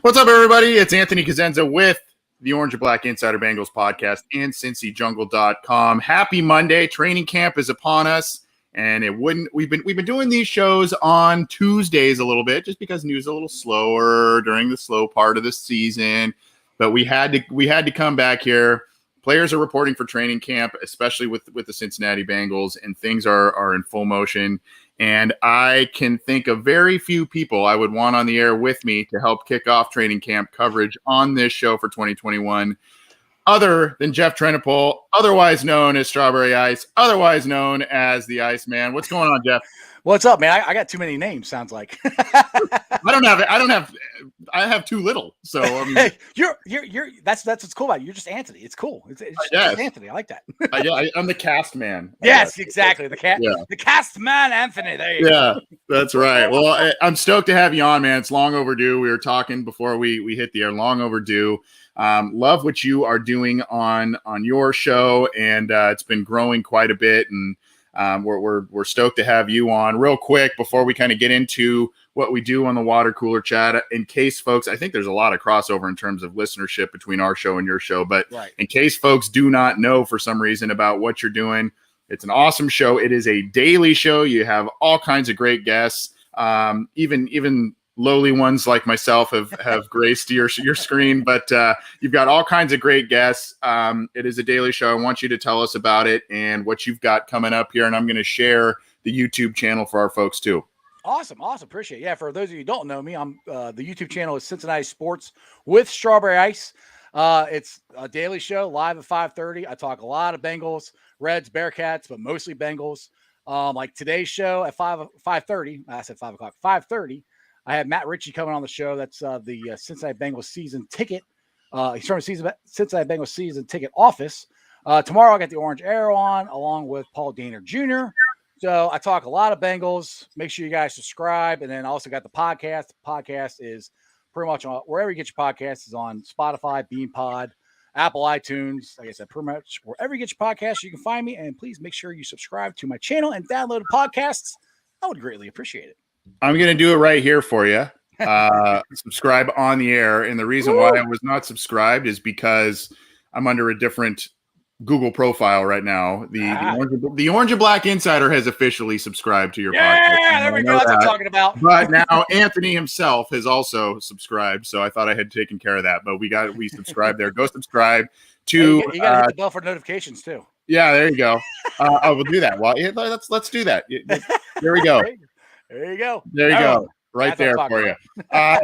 What's up, everybody? It's Anthony Cosenza with the Orange and Black Insider Bengals podcast and CincyJungle.com. Happy Monday. Training camp is upon us, and we've been doing these shows on Tuesdays a little bit just because news is a little slower during the slow part of the season. But we had to come back here. Players are reporting for training camp, especially with the Cincinnati Bengals, and things are in full motion. And I can think of very few people I would want on the air with me to help kick off training camp coverage on this show for 2021, other than Jeff Trennepohl, otherwise known as Strawberry Ice, otherwise known as the Iceman. What's going on, Jeff? What's up, man? I got too many names. Sounds like I have too little. So hey, you're that's what's cool about it. You're just Anthony. It's cool. It's just Anthony. I like that. I'm the cast man. Yes, exactly. The cast man, Anthony. There you go. Yeah, that's right. Well, I'm stoked to have you on, man. It's long overdue. We were talking before we hit the air. Long overdue. Love what you are doing on your show, and it's been growing quite a bit. And we're stoked to have you on. Real quick before we kind of get into what we do on the water cooler chat, in case folks, I think there's a lot of crossover in terms of listenership between our show and your show, but right. In case folks do not know for some reason about what you're doing, it's an awesome show. It is a daily show. You have all kinds of great guests, even lowly ones like myself have graced your screen, but you've got all kinds of great guests. It is a daily show. I want you to tell us about it and what you've got coming up here, and I'm going to share the YouTube channel for our folks too. Awesome. Appreciate it. Yeah, for those of you who don't know me, I'm the YouTube channel is Cincinnati Sports with Strawberry Ice. It's a daily show live at 5:30. I talk a lot of Bengals, Reds, Bearcats, but mostly Bengals. Like today's show at 5:30. I said 5 o'clock. 5:30. I have Matt Ritchie coming on the show. That's the Cincinnati Bengals season ticket. He's from Cincinnati Bengals season ticket office. Tomorrow I got the Orange Arrow on along with Paul Daner Jr. So I talk a lot of Bengals. Make sure you guys subscribe. And then I also got the podcast. The podcast is pretty much on wherever you get your podcasts, is on Spotify, BeanPod, Apple iTunes. Like I said, pretty much wherever you get your podcasts, you can find me. And please make sure you subscribe to my channel and download the podcasts. I would greatly appreciate it. I'm going to do it right here for you. Subscribe on the air. And the reason why I was not subscribed is because I'm under a different Google profile right now. The Orange and Black Insider has officially subscribed to your podcast. Yeah, there we go. That's what I'm talking about. But now Anthony himself has also subsubscribed, so I thought I had taken care of that. But we subscribed there. Go subscribe to. You got to hit the bell for notifications too. Yeah, there you go. I will do that. Well, let's do that. There we go. There you go. There you go. Right there for you.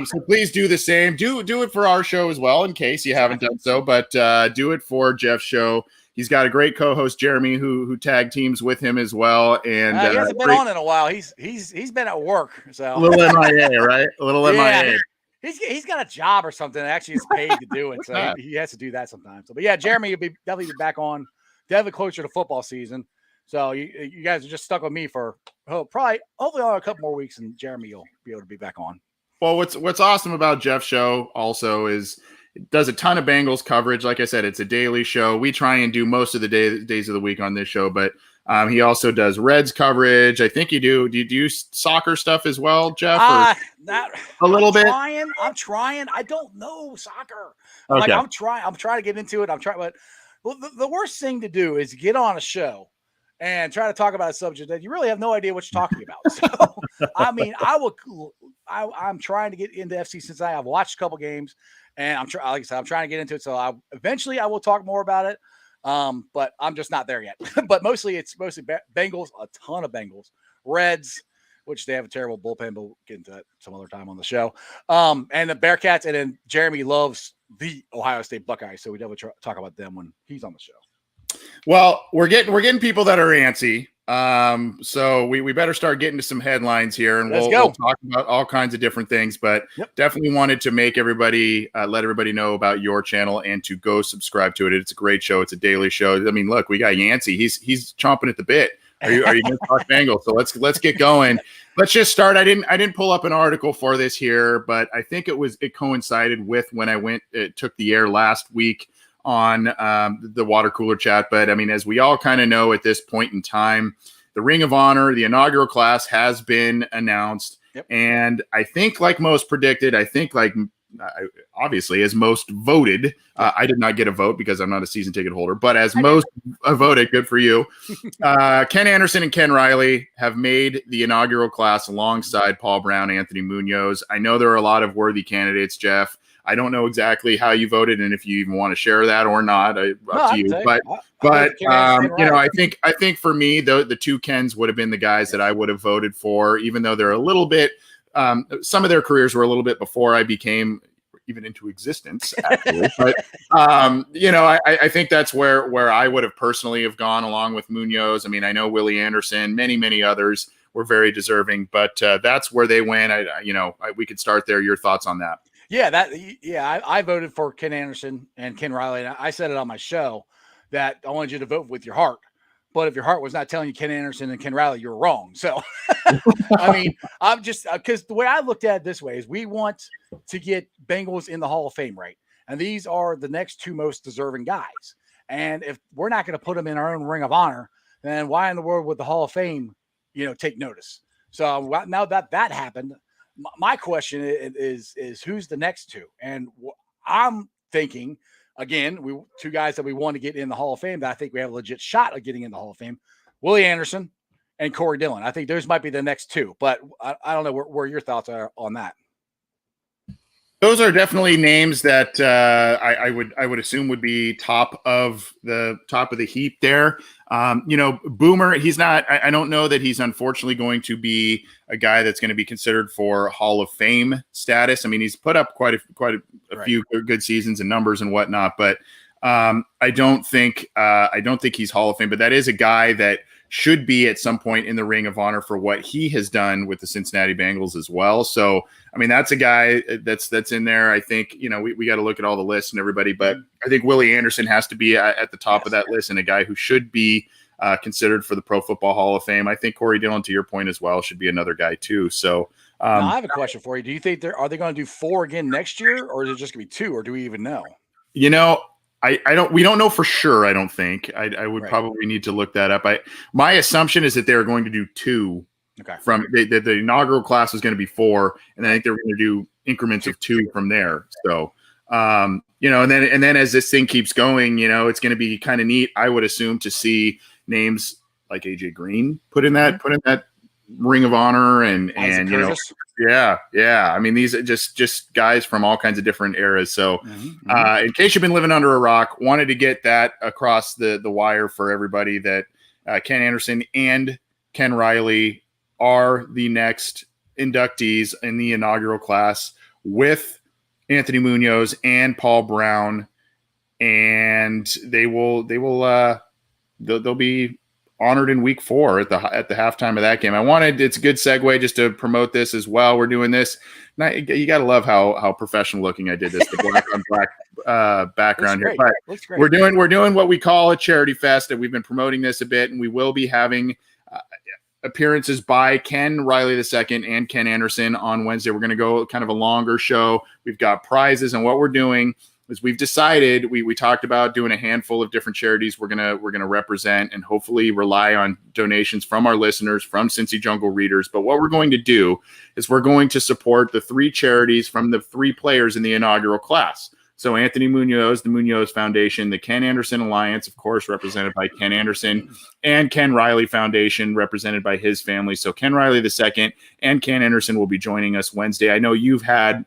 So please do the same. Do it for our show as well, in case you haven't done so. But do it for Jeff's show. He's got a great co-host, Jeremy, who tag teams with him as well. And he hasn't been on in a while. He's been at work. So a little MIA, right? A little MIA. He's got a job or something that actually is paid to do it. So he has to do that sometimes. So, but yeah, Jeremy will definitely be back on, definitely closer to football season. So you guys are just stuck with me for hopefully a couple more weeks, and Jeremy will be able to be back on. Well, what's awesome about Jeff's show also is it does a ton of Bengals coverage. Like I said, it's a daily show. We try and do most of the days of the week on this show, but he also does Reds coverage. I think you do. Do you do soccer stuff as well, Jeff? A little bit. I'm trying. I don't know soccer. Okay. I'm trying to get into it. But the worst thing to do is get on a show and try to talk about a subject that you really have no idea what you're talking about. So, I mean, I'm trying to get into FC Cincinnati. I've watched a couple games, and I'm trying to get into it. So eventually I will talk more about it. But I'm just not there yet. But it's mostly Bengals, a ton of Bengals, Reds, which they have a terrible bullpen, but we'll get into that some other time on the show. And the Bearcats, and then Jeremy loves the Ohio State Buckeyes, so we definitely talk about them when he's on the show. Well, we're getting people that are antsy. So we better start getting to some headlines here, and we'll talk about all kinds of different things, but definitely wanted to make everybody, let everybody know about your channel and to go subscribe to it. It's a great show. It's a daily show. I mean, look, we got Yancey. He's chomping at the bit. Are you going to talk Bengals? So let's get going. Let's just start. I didn't pull up an article for this here, but I think it coincided with when it took the air last week on the water cooler chat. But I mean, as we all kind of know at this point in time, the Ring of Honor, the inaugural class has been announced. Yep. And I think, like most predicted, I think like obviously as most voted. I did not get a vote because I'm not a season ticket holder, but as most voted, good for you. Ken Anderson and Ken Riley have made the inaugural class alongside Paul Brown, Anthony Munoz. I know there are a lot of worthy candidates, Jeff. I don't know exactly how you voted and if you even want to share that or not. Up to you. But I think for me, the two Kens would have been the guys that I would have voted for, even though they're a little bit. Some of their careers were a little bit before I became even into existence, actually. But I think that's where I would have personally have gone along with Munoz. I mean, I know Willie Anderson, many others were very deserving, but that's where they went. We could start there. Your thoughts on that? Yeah, I voted for Ken Anderson and Ken Riley, and I said it on my show that I wanted you to vote with your heart. But if your heart was not telling you Ken Anderson and Ken Riley, you're wrong. So, I mean, I'm just because the way I looked at it this way is we want to get Bengals in the Hall of Fame, right? And these are the next two most deserving guys. And if we're not going to put them in our own Ring of Honor, then why in the world would the Hall of Fame, take notice? So now that happened, my question is who's the next two? And I'm thinking, again, two guys that we want to get in the Hall of Fame that I think we have a legit shot of getting in the Hall of Fame, Willie Anderson and Corey Dillon. I think those might be the next two, but I don't know where your thoughts are on that. Those are definitely names that I would assume would be top of the heap there. Boomer, he's not. I don't know that he's unfortunately going to be a guy that's going to be considered for Hall of Fame status. I mean, he's put up quite a few good seasons and numbers and whatnot, but I don't think he's Hall of Fame. But that is a guy that should be at some point in the Ring of Honor for what he has done with the Cincinnati Bengals as well. So, I mean, that's a guy that's in there. I think, we got to look at all the lists and everybody, but I think Willie Anderson has to be at the top of that list and a guy who should be considered for the Pro Football Hall of Fame. I think Corey Dillon, to your point as well, should be another guy too. So now I have a question for you. Do you think are they going to do 4 again next year, or is it just going to be 2, or do we even know? We don't know for sure. I don't think I would probably need to look that up. My assumption is that they're going to do 2 from the inaugural class was going to be 4. And then I think they're going to do increments of 2 from there. So, and then as this thing keeps going, it's going to be kind of neat. I would assume to see names like AJ Green put in that Ring of Honor and yeah. I mean, these are just guys from all kinds of different eras. So in case you've been living under a rock, wanted to get that across the wire for everybody that Ken Anderson and Ken Riley are the next inductees in the inaugural class with Anthony Munoz and Paul Brown. And they'll be honored in week 4 at the halftime of that game. It's a good segue just to promote this as well. We're doing this. Now, you got to love how professional looking I did this, the black on black background here. But we're doing what we call a charity fest, and we've been promoting this a bit, and we will be having appearances by Ken Riley II and Ken Anderson on Wednesday. We're going to go kind of a longer show. We've got prizes, and what we're doing is we've decided we talked about doing a handful of different charities we're gonna represent and hopefully rely on donations from our listeners, from Cincy Jungle readers. But what we're going to do is we're going to support the 3 charities from the 3 players in the inaugural class. So Anthony Munoz, the Munoz Foundation, the Ken Anderson Alliance, of course, represented by Ken Anderson, and Ken Riley Foundation, represented by his family. So Ken Riley II and Ken Anderson will be joining us Wednesday. I know you've had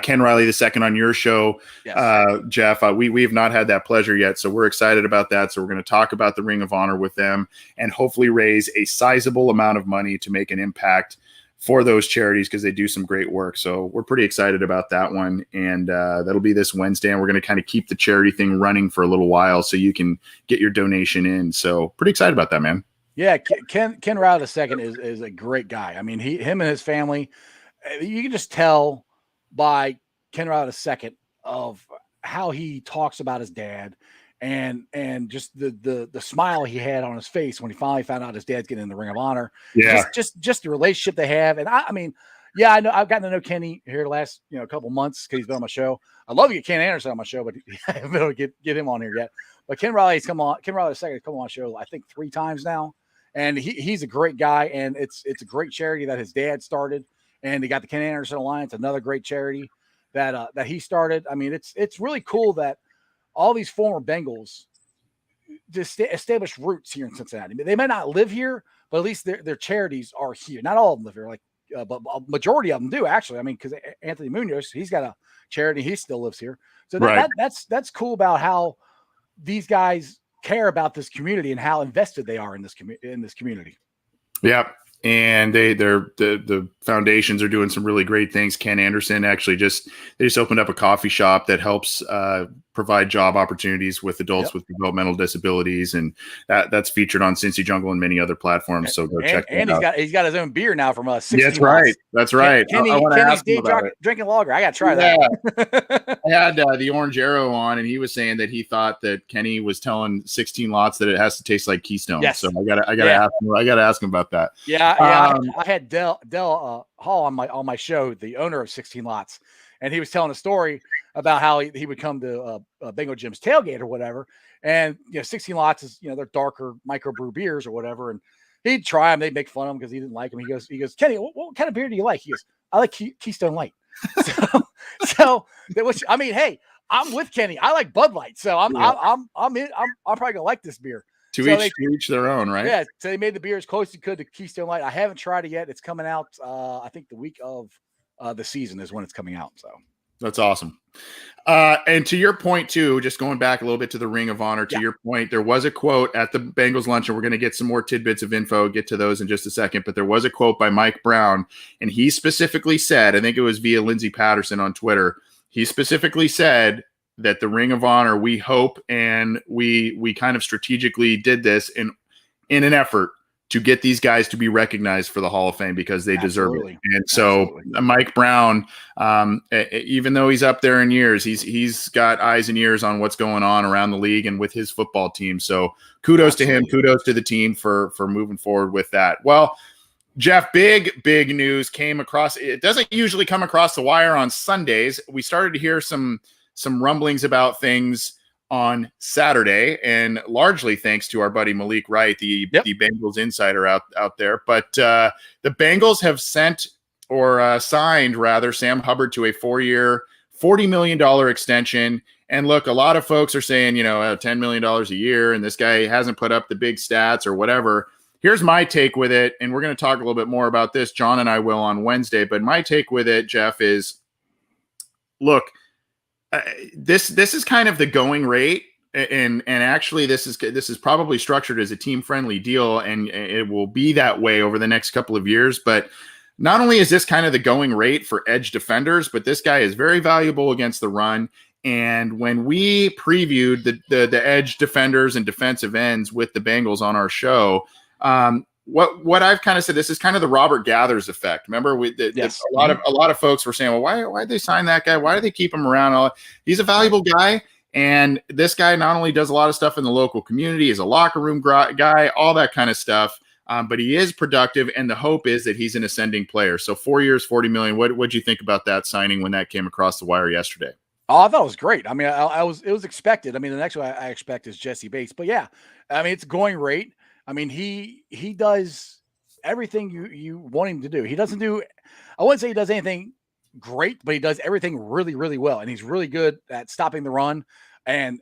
Ken Riley II on your show, yes. Jeff. We have not had that pleasure yet, so we're excited about that. So we're going to talk about the Ring of Honor with them and hopefully raise a sizable amount of money to make an impact for those charities because they do some great work. So we're pretty excited about that one, and that'll be this Wednesday, and we're going to kind of keep the charity thing running for a little while so you can get your donation in. So pretty excited about that, man. Yeah, Ken Riley II is a great guy. I mean, him and his family, you can just tell by Ken Riley II of how he talks about his dad and just the smile he had on his face when he finally found out his dad's getting in the Ring of Honor. Yeah. Just the relationship they have. And I mean, yeah, I know I've gotten to know Kenny here the last, couple months because he's been on my show. I'd love to get Ken Anderson on my show, but I haven't been able to get him on here yet. But Ken Riley II has come on my show, I think 3 times now. And he's a great guy, and it's a great charity that his dad started. And they got the Ken Anderson Alliance, another great charity. that he started. I mean, it's really cool that all these former Bengals just establish roots here in Cincinnati. They may not live here, but at least their charities are here. Not all of them live here, like, but a majority of them do, actually. I mean, because Anthony Munoz, he's got a charity, he still lives here. So that's cool about how these guys care about this community and how invested they are in this community. Yeah. And the foundations are doing some really great things. Ken Anderson actually just opened up a coffee shop that helps provide job opportunities with adults with developmental disabilities, and that's featured on Cincy Jungle and many other platforms. So go check that out. And he's got his own beer now from 16 That's right. That's right. Kenny's day drinking lager. I got to try that. I had the Orange Arrow on, and he was saying that he thought that Kenny was telling 16 Lots that it has to taste like Keystone. Yes. So I gotta ask him about that. Yeah. I had Dell Hall on my show, the owner of 16 Lots, and he was telling a story about how he would come to Bengal Jim's tailgate or whatever, and 16 Lots is they're darker microbrew beers or whatever, and he'd try them. They'd make fun of him because he didn't like them. He goes, Kenny, what kind of beer do you like? He goes, I like Keystone Light. so which, I mean, hey, I'm with Kenny. I like Bud Light, so I'm probably gonna like this beer. To each their own, right? Yeah. So they made the beer as close as you could to Keystone Light. I haven't tried it yet. It's coming out. I think the week of the season is when it's coming out. So that's awesome. And to your point too, just going back a little bit to the Ring of Honor, to your point, there was a quote at the Bengals lunch, and we're going to get some more tidbits of info, get to those in just a second. But there was a quote by Mike Brown, and he specifically said, I think it was via Lindsey Patterson on Twitter. He specifically said that the Ring of Honor, we hope, and we kind of strategically did this in an effort to get these guys to be recognized for the Hall of Fame because they deserve it. And so Mike Brown, even though he's up there in years, he's got eyes and ears on what's going on around the league and with his football team. So kudos to him, kudos to the team for moving forward with that. Well, Jeff, big news came across. It doesn't usually come across the wire on Sundays. We started to hear some rumblings about things on Saturday, and largely thanks to our buddy Malik Wright, the Bengals insider out there. But the Bengals have signed Sam Hubbard to a 4-year, $40 million extension. And look, a lot of folks are saying, $10 million a year, and this guy hasn't put up the big stats or whatever. Here's my take with it, and we're going to talk a little bit more about this. John and I will on Wednesday. But my take with it, Jeff, is, look, this is kind of the going rate, and actually this is probably structured as a team-friendly deal, and it will be that way over the next couple of years. But not only is this kind of the going rate for edge defenders, but this guy is very valuable against the run. And when we previewed the edge defenders and defensive ends with the Bengals on our show, what I've kind of said, this is kind of the Robert Gathers effect. Remember, a lot of folks were saying, well, why did they sign that guy? Why do they keep him around? He's a valuable guy, and this guy not only does a lot of stuff in the local community, he's a locker room guy, all that kind of stuff. But he is productive, and the hope is that he's an ascending player. So 4 years, $40 million. What'd you think about that signing when that came across the wire yesterday? Oh, I thought it was great. I mean, it was expected. I mean, the next one I expect is Jesse Bates. But yeah, I mean, it's going rate. I mean, he does everything you want him to do. He doesn't do, I wouldn't say he does anything great, but he does everything really, really well. And he's really good at stopping the run and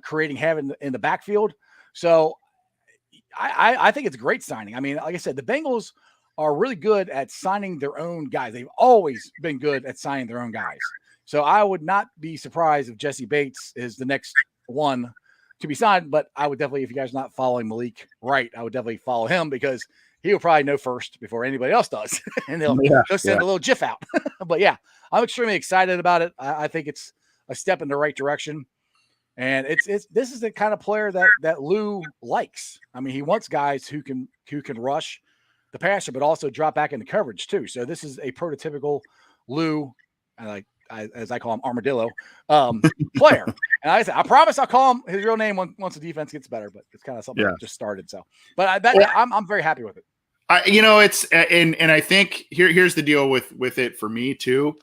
creating havoc in the backfield. So I think it's a great signing. I mean, like I said, the Bengals are really good at signing their own guys. They've always been good at signing their own guys. So I would not be surprised if Jesse Bates is the next one to be signed, but I would definitely, if you guys are not following Malik Wright, I would definitely follow him because he will probably know first before anybody else does. And he'll send a little GIF out. But yeah, I'm extremely excited about it. I think it's a step in the right direction. And this is the kind of player that Lou likes. I mean, he wants guys who can rush the passer, but also drop back into coverage too. So this is a prototypical Lou, as I call him, armadillo player. And I promise I'll call him his real name once the defense gets better, but it's kind of something that just started. So, but I'm very happy with it. It's and I think here's the deal with it for me too.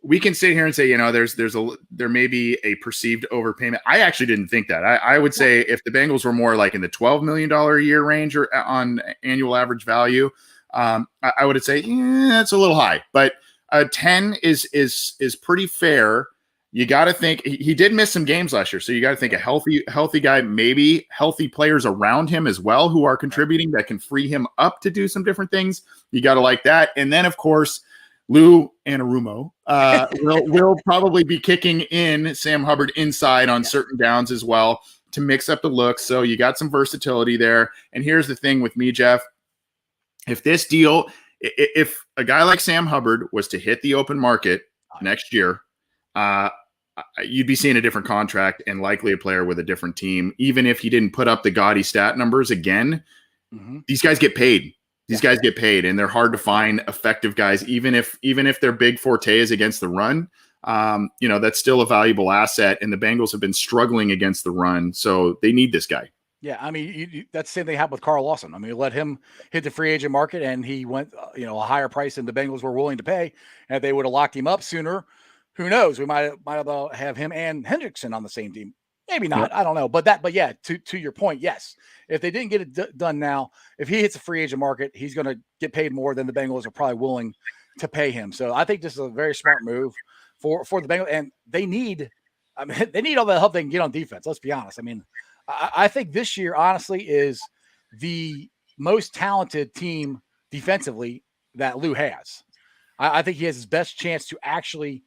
We can sit here and say, there may be a perceived overpayment. I actually didn't think that. I would say if the Bengals were more like in the $12 million a year range or on annual average value, I would say that's a little high. But 10 is pretty fair. You got to think he did miss some games last year, so you got to think a healthy guy, maybe healthy players around him as well who are contributing that can free him up to do some different things. You got to like that, and then of course Lou Anarumo will probably be kicking in Sam Hubbard inside on certain downs as well to mix up the looks. So you got some versatility there. And here's the thing with me, Jeff. If a guy like Sam Hubbard was to hit the open market next year, you'd be seeing a different contract and likely a player with a different team. Even if he didn't put up the gaudy stat numbers again, these guys get paid. These guys get paid, and they're hard to find effective guys, even if their big forte is against the run. That's still a valuable asset, and the Bengals have been struggling against the run, so they need this guy. Yeah, I mean, that's the same thing happened with Carl Lawson. I mean, you let him hit the free agent market, and he went, a higher price than the Bengals were willing to pay. And if they would have locked him up sooner, who knows? We might have him and Hendrickson on the same team. Maybe not. I don't know. But yeah, to your point, yes. If they didn't get it done now, if he hits a free agent market, he's going to get paid more than the Bengals are probably willing to pay him. So I think this is a very smart move for the Bengals, and they need all the help they can get on defense. Let's be honest. I mean, I think this year, honestly, is the most talented team defensively that Lou has. I think he has his best chance to actually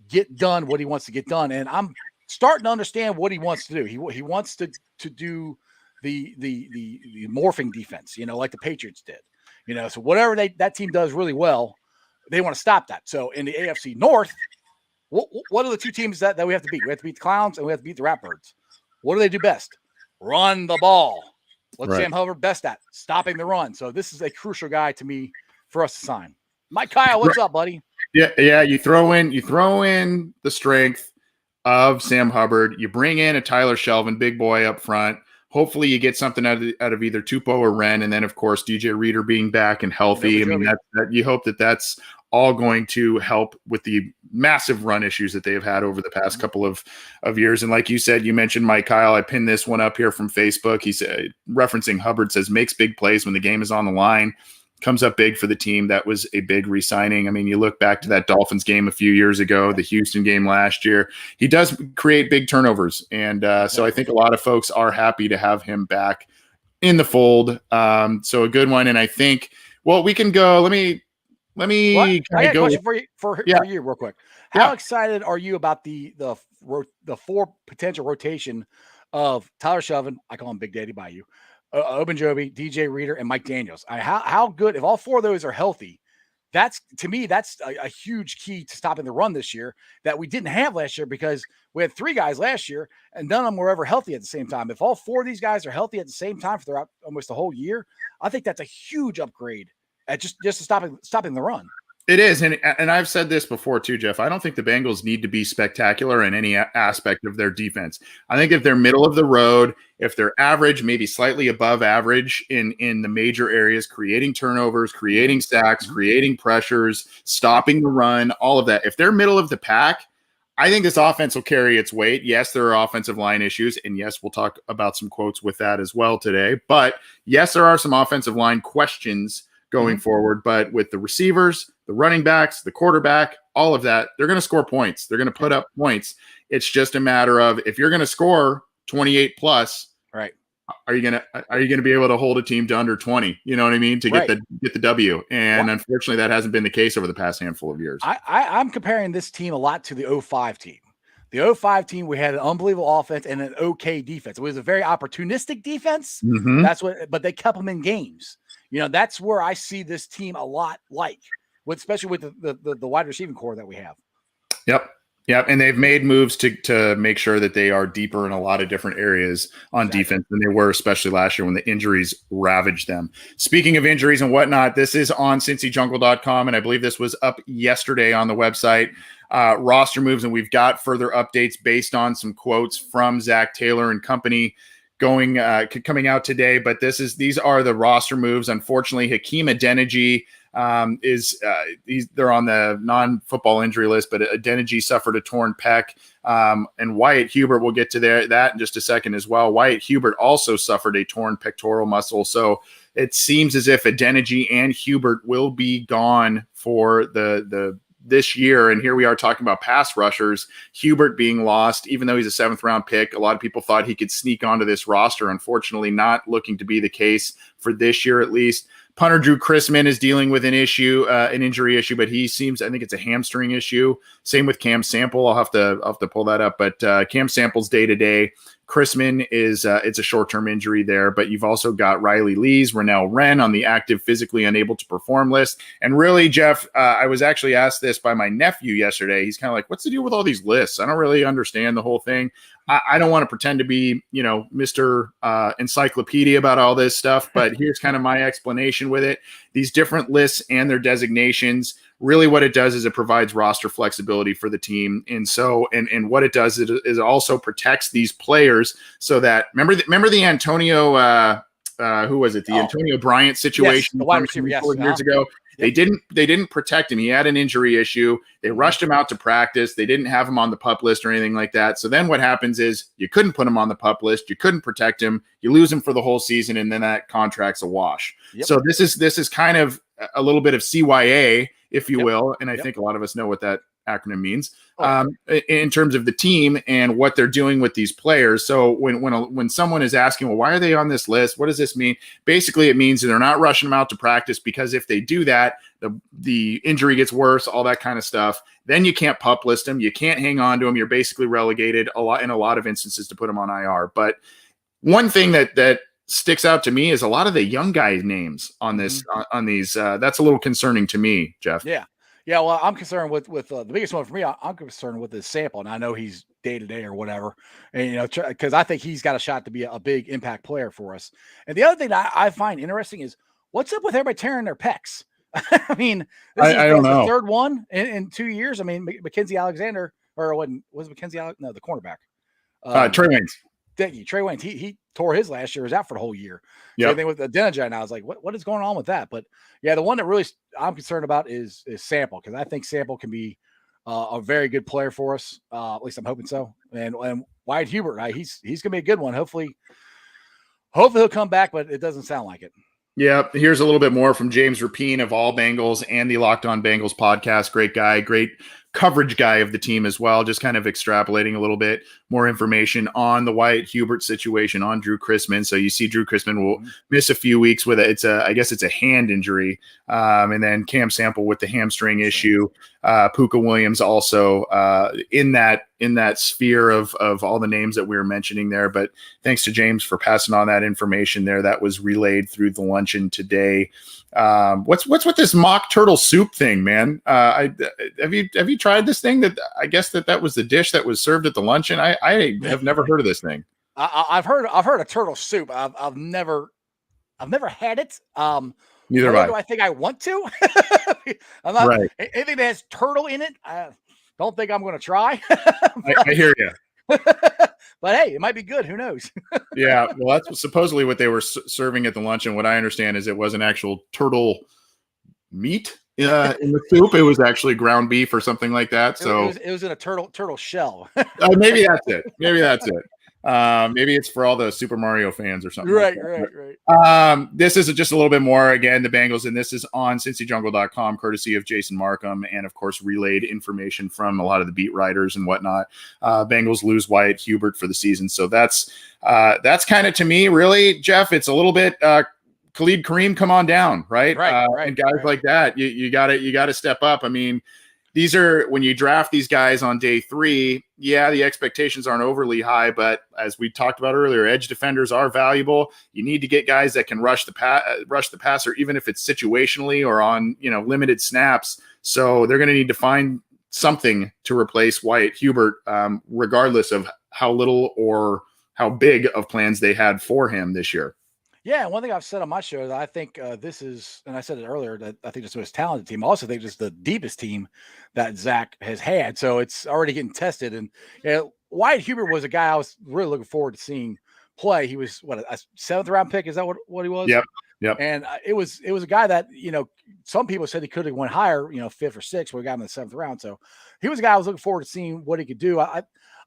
get done what he wants to get done. And I'm starting to understand what he wants to do. He wants to do the morphing defense, like the Patriots did. So whatever that team does really well, they want to stop that. So in the AFC North, what are the two teams that we have to beat? We have to beat the Clowns and we have to beat the Ratbirds. What do they do best? Run the ball. What's Sam Hubbard best at? Stopping the run. So this is a crucial guy to me for us to sign. Mike Kyle, what's up, buddy? Yeah. You throw in the strength of Sam Hubbard. You bring in a Tyler Shelvin, big boy up front. Hopefully you get something out of either Tupou or Wren, and then of course DJ Reader being back and healthy. I mean, you hope that's all going to help with the massive run issues that they've had over the past couple of years. And like you said, you mentioned Mike Kyle. I pinned this one up here from Facebook. He said, referencing Hubbard, says makes big plays when the game is on the line. Comes up big for the team. That was a big re-signing. I mean, you look back to that Dolphins game a few years ago, the Houston game last year. He does create big turnovers, and so I think a lot of folks are happy to have him back in the fold. So a good one, and I think we can go. Let me I got a question for you real quick. How excited are you about the four potential rotation of Tyler Shelvin? I call him Big Daddy by you. Ogunjobi, DJ Reader, and Mike Daniels. How good, if all four of those are healthy, that's a huge key to stopping the run this year that we didn't have last year, because we had three guys last year and none of them were ever healthy at the same time. If all four of these guys are healthy at the same time throughout almost the whole year, I think that's a huge upgrade at just stopping the run. It is, and I've said this before too, Jeff. I don't think the Bengals need to be spectacular in any aspect of their defense. I think if they're middle of the road, if they're average, maybe slightly above average in the major areas, creating turnovers, creating sacks, creating pressures, stopping the run, all of that. If they're middle of the pack, I think this offense will carry its weight. Yes, there are offensive line issues, and yes, we'll talk about some quotes with that as well today. But yes, there are some offensive line questions going forward, but with the receivers, the running backs, the quarterback, all of that, they're going to score points. They're going to put up points. It's just a matter of, if you're going to score 28 plus, right? Are you going to be able to hold a team to under 20? You know what I mean? To get the W. And unfortunately, that hasn't been the case over the past handful of years. I'm comparing this team a lot to the 05 team. The 05 team, we had an unbelievable offense and an okay defense. It was a very opportunistic defense. But they kept them in games. That's where I see this team a lot especially with the wide receiving core that we have. Yep. And they've made moves to make sure that they are deeper in a lot of different areas on defense than they were, especially last year when the injuries ravaged them. Speaking of injuries and whatnot, this is on CincyJungle.com, and I believe this was up yesterday on the website. Roster moves, and we've got further updates based on some quotes from Zach Taylor and company coming out today. But these are the roster moves. Unfortunately, Hakeem Adeniji they're on the non-football injury list, but Adeniji suffered a torn pec, and Wyatt Hubert, we'll get to that in just a second as well. Wyatt Hubert also suffered a torn pectoral muscle, so it seems as if Adeniji and Hubert will be gone for the this year, and here we are talking about pass rushers, Hubert being lost, even though he's a 7th-round pick. A lot of people thought he could sneak onto this roster. Unfortunately, not looking to be the case for this year, at least. Punter Drew Chrisman is dealing with an injury issue, but he seems, I think it's a hamstring issue. Same with Cam Sample. I'll have to pull that up, but Cam Sample's day-to-day. Chrisman is it's a short-term injury there, but you've also got Riley Lees, Rennell Wren on the active physically unable to perform list. And really, Jeff, I was actually asked this by my nephew yesterday. He's kind of like, what's the deal with all these lists? I don't really understand the whole thing. I don't want to pretend to be, Mr. Encyclopedia about all this stuff, but here's kind of my explanation with it. These different lists and their designations, really what it does is it provides roster flexibility for the team. And so, and what it does is it also protects these players so that, remember the Antonio, who was it? The Antonio Bryant situation, yes, the wide receiver, years ago. Yep. They didn't protect him. He had an injury issue. They rushed him out to practice. They didn't have him on the PUP list or anything like that. So then what happens is you couldn't put him on the PUP list. You couldn't protect him. You lose him for the whole season, and then that contract's a wash. Yep. So this is kind of a little bit of CYA, if you will. And I think a lot of us know what that acronym means in terms of the team and what they're doing with these players. So when someone is asking, well, why are they on this list? What does this mean? Basically, it means that they're not rushing them out to practice, because if they do that, the injury gets worse, all that kind of stuff. Then you can't PUP list them. You can't hang on to them. You're basically relegated in a lot of instances to put them on IR. But one thing that sticks out to me is a lot of the young guys' names on this on these. That's a little concerning to me, Jeff. Yeah, well, I'm concerned with the biggest one for me. I'm concerned with his Sample, and I know he's day to day or whatever, and because I think he's got a shot to be a big impact player for us. And the other thing that I find interesting is what's up with everybody tearing their pecs. I mean, I don't know. The third one in 2 years. I mean, Mackenzie Alexander, or was Mackenzie? No, the cornerback. Trey Waynes. Thank you, Trey Waynes. He tore his last year. Was out for the whole year. Yep. Same thing with Adeniji. And I was like, what is going on with that? But yeah, the one that really I'm concerned about is Sample, because I think Sample can be a very good player for us. At least I'm hoping so. And Wyatt Hubert, he's gonna be a good one. Hopefully he'll come back, but it doesn't sound like it. Yeah, here's a little bit more from James Rapine of All Bengals and the Locked On Bengals podcast. Great guy, great coverage guy of the team as well. Just kind of extrapolating a little bit more information on the Wyatt Hubert situation, on Drew Chrisman. So you see Drew Chrisman will miss a few weeks with it. I guess it's a hand injury. And then Cam Sample with the hamstring issue. Puka Williams also in that sphere of all the names that we were mentioning there. But thanks to James for passing on that information there. That was relayed through the luncheon today. What's with this mock turtle soup thing, man? Have you tried this thing? That I guess that was the dish that was served at the luncheon. I have never heard of this thing. I've heard of turtle soup. I've never had it. Neither have I. Do I think I want to? I'm not right. Anything that has turtle in it. I don't think I'm going to try. I hear you. But hey, it might be good. Who knows? Yeah, well, that's supposedly what they were serving at the luncheon. What I understand is it wasn't actual turtle meat in the soup. It was actually ground beef or something like that. So it was in a turtle shell. Maybe that's it. Maybe it's for all the Super Mario fans or something. Right. This is just a little bit more, again, the Bengals, and this is on CincyJungle.com, courtesy of Jason Markham, and of course relayed information from a lot of the beat writers and whatnot. Bengals lose Wyatt Hubert for the season. So that's kind of, to me, really, Jeff, it's a little bit Khalid Kareem, come on down, right? And guys like that, you gotta step up. I mean, these are, when you draft these guys on day 3, yeah, the expectations aren't overly high, but as we talked about earlier, edge defenders are valuable. You need to get guys that can rush the passer, even if it's situationally or on, limited snaps. So they're going to need to find something to replace Wyatt Hubert, regardless of how little or how big of plans they had for him this year. Yeah, one thing I've said on my show is I think this is, and I said it earlier, that I think it's the most talented team. I also think it's the deepest team that Zach has had. So it's already getting tested. And Wyatt Hubert was a guy I was really looking forward to seeing play. He was a 7th round pick. Is that what he was? Yep. And it was a guy that, some people said he could have went higher, 5th or 6th. We got him in the 7th round. So he was a guy I was looking forward to seeing what he could do. I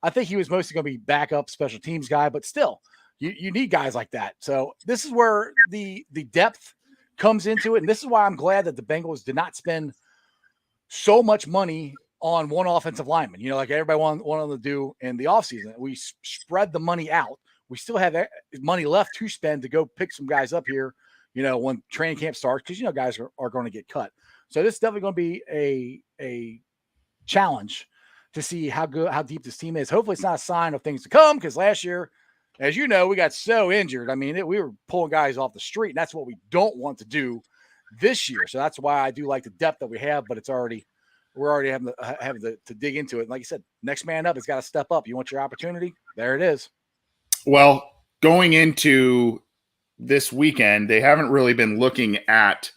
think he was mostly going to be backup special teams guy, but still. You need guys like that. So this is where the depth comes into it. And this is why I'm glad that the Bengals did not spend so much money on one offensive lineman, like everybody wanted to do in the offseason. We spread the money out. We still have money left to spend to go pick some guys up here, when training camp starts, because, guys are going to get cut. So this is definitely going to be a challenge to see how deep this team is. Hopefully it's not a sign of things to come, because last year, as you know, we got so injured. I mean, we were pulling guys off the street, and that's what we don't want to do this year. So that's why I do like the depth that we have, but we're already having to dig into it. And like you said, next man up has got to step up. You want your opportunity? There it is. Well, going into this weekend, they haven't really been looking at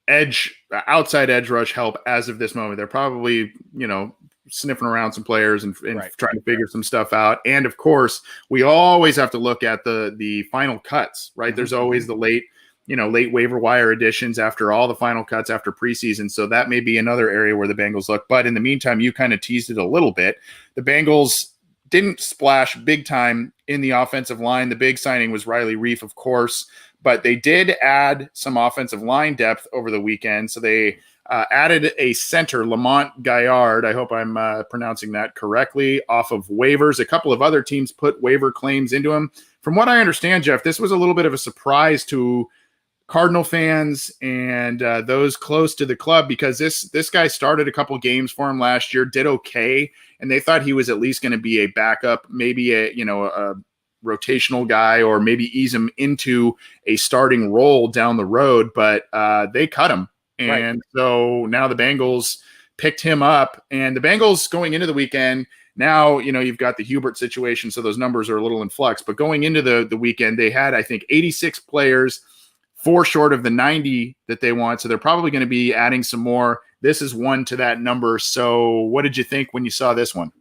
outside edge rush help as of this moment. They're probably, sniffing around some players and trying to figure some stuff out. And of course, we always have to look at the final cuts, right? Mm-hmm. There's always the late waiver wire additions after all the final cuts after preseason. So that may be another area where the Bengals look. But in the meantime, you kind of teased it a little bit. The Bengals didn't splash big time in the offensive line. The big signing was Riley Reif, of course, but they did add some offensive line depth over the weekend. So they added a center, Lamont Gaillard. I hope I'm pronouncing that correctly, off of waivers. A couple of other teams put waiver claims into him. From what I understand, Jeff, this was a little bit of a surprise to Cardinal fans and those close to the club, because this guy started a couple games for him last year, did okay, and they thought he was at least going to be a backup, maybe a rotational guy, or maybe ease him into a starting role down the road. But they cut him, and so now the Bengals picked him up, and the Bengals going into the weekend. Now, you've got the Hubert situation, so those numbers are a little in flux. But going into the weekend, they had, I think, 86 players, 4 short of the 90 that they want. So they're probably going to be adding some more. This is one to that number. So what did you think when you saw this one?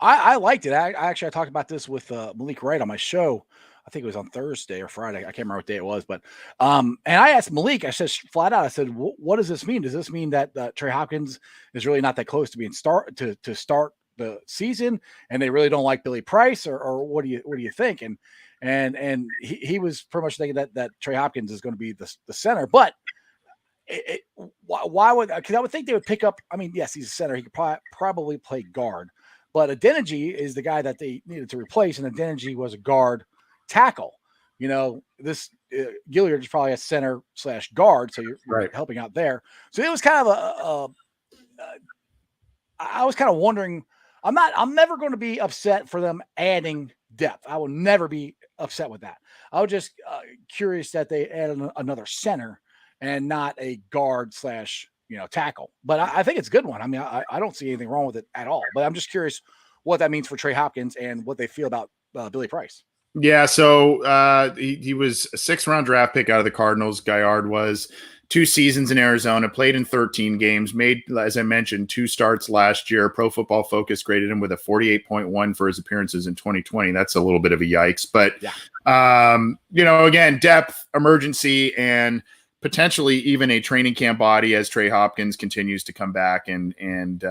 I liked it. I talked about this with Malik Wright on my show. I think it was on Thursday or Friday. I can't remember what day it was, but and I asked Malik, I said flat out, I said, what does this mean? Does this mean that Trey Hopkins is really not that close to being start the season, and they really don't like Billy Price, or what do you think? And he was pretty much thinking that Trey Hopkins is going to be the center. But why would – because I would think they would pick up – I mean, yes, he's a center. He could probably play guard. But Adeniji is the guy that they needed to replace, and Adeniji was a guard tackle. This Gilliard is probably a center/guard, so you're helping out there. So it was kind of I was kind of wondering – I'm never going to be upset for them adding depth. I will never be upset with that. I was just curious that they added another center and not a guard / tackle. But I think it's a good one. I mean, I don't see anything wrong with it at all. But I'm just curious what that means for Trey Hopkins and what they feel about Billy Price. Yeah, so he was a 6th-round draft pick out of the Cardinals. Gaillard was 2 seasons in Arizona, played in 13 games, made, as I mentioned, 2 starts last year. Pro Football Focus graded him with a 48.1 for his appearances in 2020. That's a little bit of a yikes. But, again, depth, emergency, and potentially even a training camp body as Trey Hopkins continues to come back and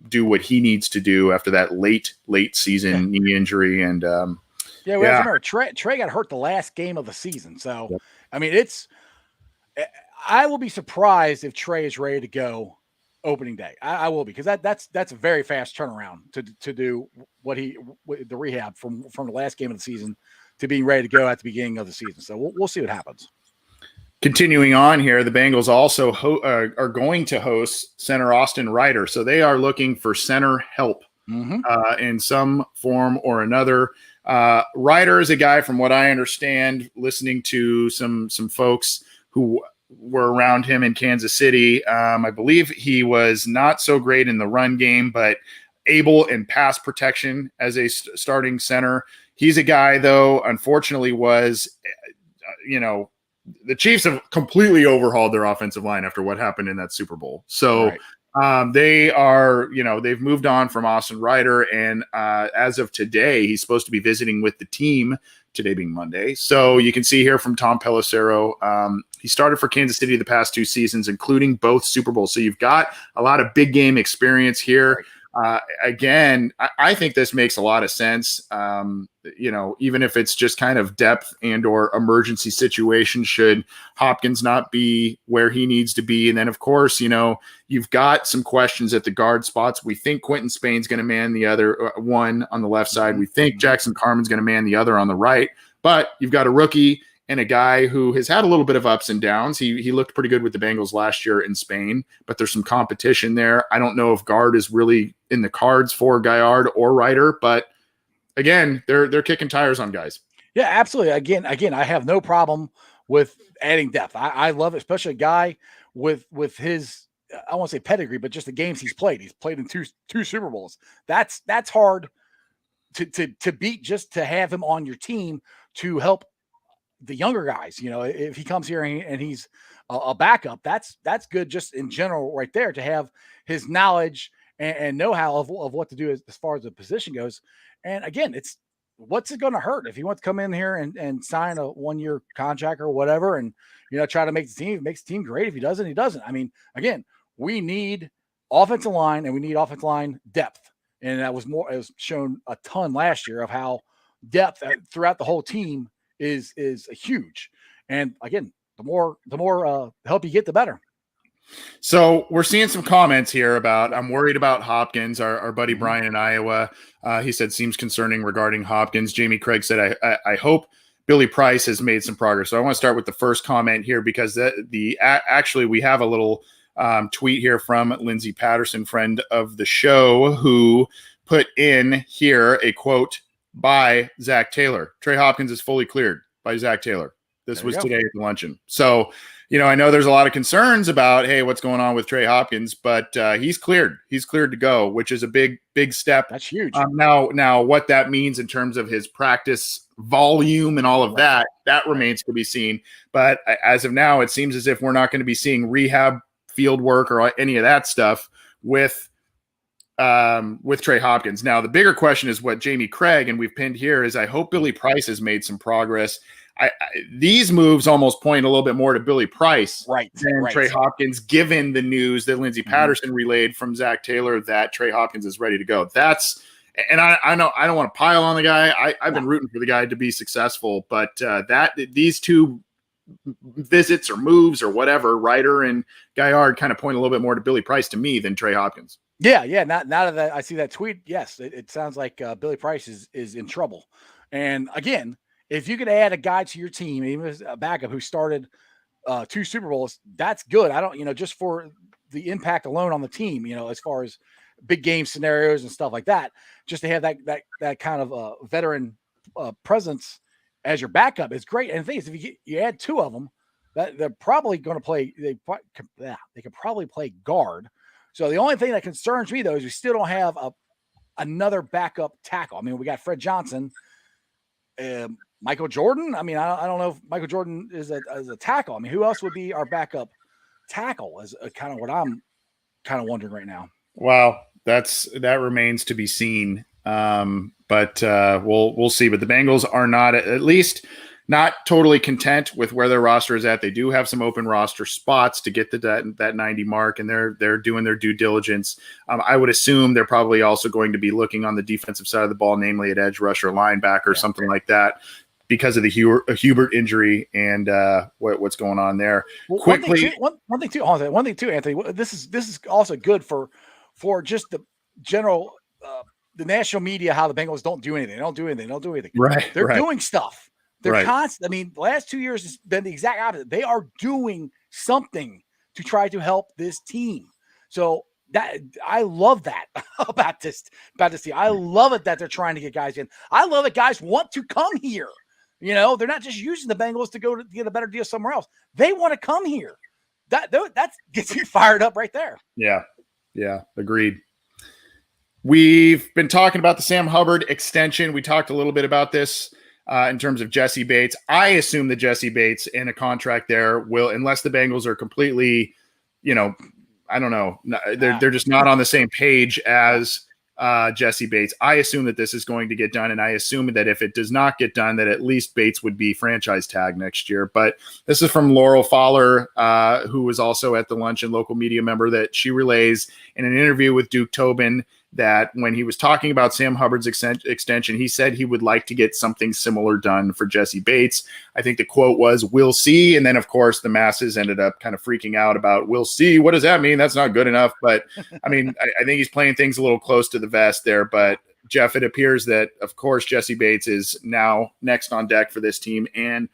do what he needs to do after that late season knee injury. And we have to remember, Trey got hurt the last game of the season. So, I mean, I will be surprised if Trey is ready to go opening day. I will be, because that's a very fast turnaround to do the rehab from the last game of the season to being ready to go at the beginning of the season. So we'll see what happens. Continuing on here, the Bengals also are going to host center Austin Ryder. So they are looking for center help in some form or another. Ryder is a guy, from what I understand, listening to some folks who were around him in Kansas City. I believe he was not so great in the run game, but able in pass protection as a starting center. He's a guy, though, unfortunately, was, the Chiefs have completely overhauled their offensive line after what happened in that Super Bowl. So they are, they've moved on from Austin Ryder. And as of today, he's supposed to be visiting with the team, today being Monday. So you can see here from Tom Pelissero, he started for Kansas City the past 2 seasons, including both Super Bowls. So you've got a lot of big game experience here. Again, I think this makes a lot of sense. Even if it's just kind of depth and or emergency situation, should Hopkins not be where he needs to be. And then, of course, you've got some questions at the guard spots. We think Quentin Spain's going to man the other one on the left side. We think Jackson Carman's going to man the other on the right. But you've got a rookie and a guy who has had a little bit of ups and downs. He looked pretty good with the Bengals last year in Spain, but there's some competition there. I don't know if guard is really in the cards for Gaillard or Ryder, but again, they're kicking tires on guys. Yeah, absolutely. Again, I have no problem with adding depth. I love it, especially a guy with his, I won't say pedigree, but just the games he's played. He's played in two Super Bowls. That's hard to beat, just to have him on your team to help the younger guys. If he comes here and he's a backup, that's good just in general right there, to have his knowledge and know-how of what to do as far as the position goes. And again, what's it going to hurt if he wants to come in here and sign a 1-year contract or whatever, and try to make the team. It makes the team great. If he doesn't, he doesn't. I mean, again, we need offensive line, and we need offensive line depth. And it was shown a ton last year of how depth throughout the whole team is huge. And again, the more help you get, the better. So we're seeing some comments here about, I'm worried about Hopkins. Our buddy Brian in Iowa, he said, seems concerning regarding Hopkins. Jamie Craig said, I hope Billy Price has made some progress. So I want to start with the first comment here, because actually we have a little tweet here from Lindsey Patterson, friend of the show, who put in here a quote by Zach Taylor. Trey Hopkins is fully cleared by Zach Taylor. This was today at the luncheon. So, I know there's a lot of concerns about, hey, what's going on with Trey Hopkins, but he's cleared. He's cleared to go, which is a big step. That's huge. Now what that means in terms of his practice volume and all of that remains to be seen. But as of now, it seems as if we're not going to be seeing rehab field work or any of that stuff with Trey Hopkins. Now, the bigger question is what Jamie Craig, and we've pinned here, is I hope Billy Price has made some progress. These moves almost point a little bit more to Billy Price than Trey Hopkins, given the news that Lindsey Patterson relayed from Zach Taylor that Trey Hopkins is ready to go. And I know I don't want to pile on the guy. I've been rooting for the guy to be successful, but these two visits or moves or whatever, Ryder and Gaillard, kind of point a little bit more to Billy Price to me than Trey Hopkins. Yeah. Now that I see that tweet, yes, it sounds like Billy Price is in trouble. And again, if you could add a guy to your team, even as a backup who started 2 Super Bowls, that's good. I don't, just for the impact alone on the team, as far as big game scenarios and stuff like that, just to have that kind of veteran presence as your backup is great. And the thing is, if you add 2 of them, that they're probably going to play. They could probably play guard. So the only thing that concerns me though is we still don't have another backup tackle. I mean, we got Fred Johnson. Michael Jordan. I mean, I don't know if Michael Jordan is a tackle. I mean, who else would be our backup tackle? Is kind of what I'm kind of wondering right now. Wow, that remains to be seen. But we'll see. But the Bengals are not, at least not totally content with where their roster is at. They do have some open roster spots to get to that 90 mark, and they're doing their due diligence. I would assume they're probably also going to be looking on the defensive side of the ball, namely at edge rusher, linebacker, something like that, because of the Hubert injury and what's going on there. Well, Quickly, one thing too, Anthony. This is also good for just the general the national media, how the Bengals don't do anything. Right. They're doing stuff. They're constant. I mean, the last 2 years has been the exact opposite. They are doing something to try to help this team. So that I love that about this team. I love it that they're trying to get guys in. I love it. Guys want to come here. They're not just using the Bengals to go to get a better deal somewhere else. They want to come here. That gets you fired up right there. Yeah. Agreed. We've been talking about the Sam Hubbard extension. We talked a little bit about this in terms of Jesse Bates. I assume that Jesse Bates in a contract there will, unless the Bengals are completely, I don't know, they're just not on the same page as Jesse Bates. I assume that this is going to get done, and I assume that if it does not get done, that at least Bates would be franchise tag next year. But this is from Laurel Fowler, who was also at the luncheon, local media member, that she relays in an interview with Duke Tobin that when he was talking about Sam Hubbard's extension, he said he would like to get something similar done for Jesse Bates. I think the quote was, "We'll see." And then, of course, the masses ended up kind of freaking out about, "We'll see. What does that mean? That's not good enough." But I mean, I think he's playing things a little close to the vest there. But Jeff, it appears that, of course, Jesse Bates is now next on deck for this team. And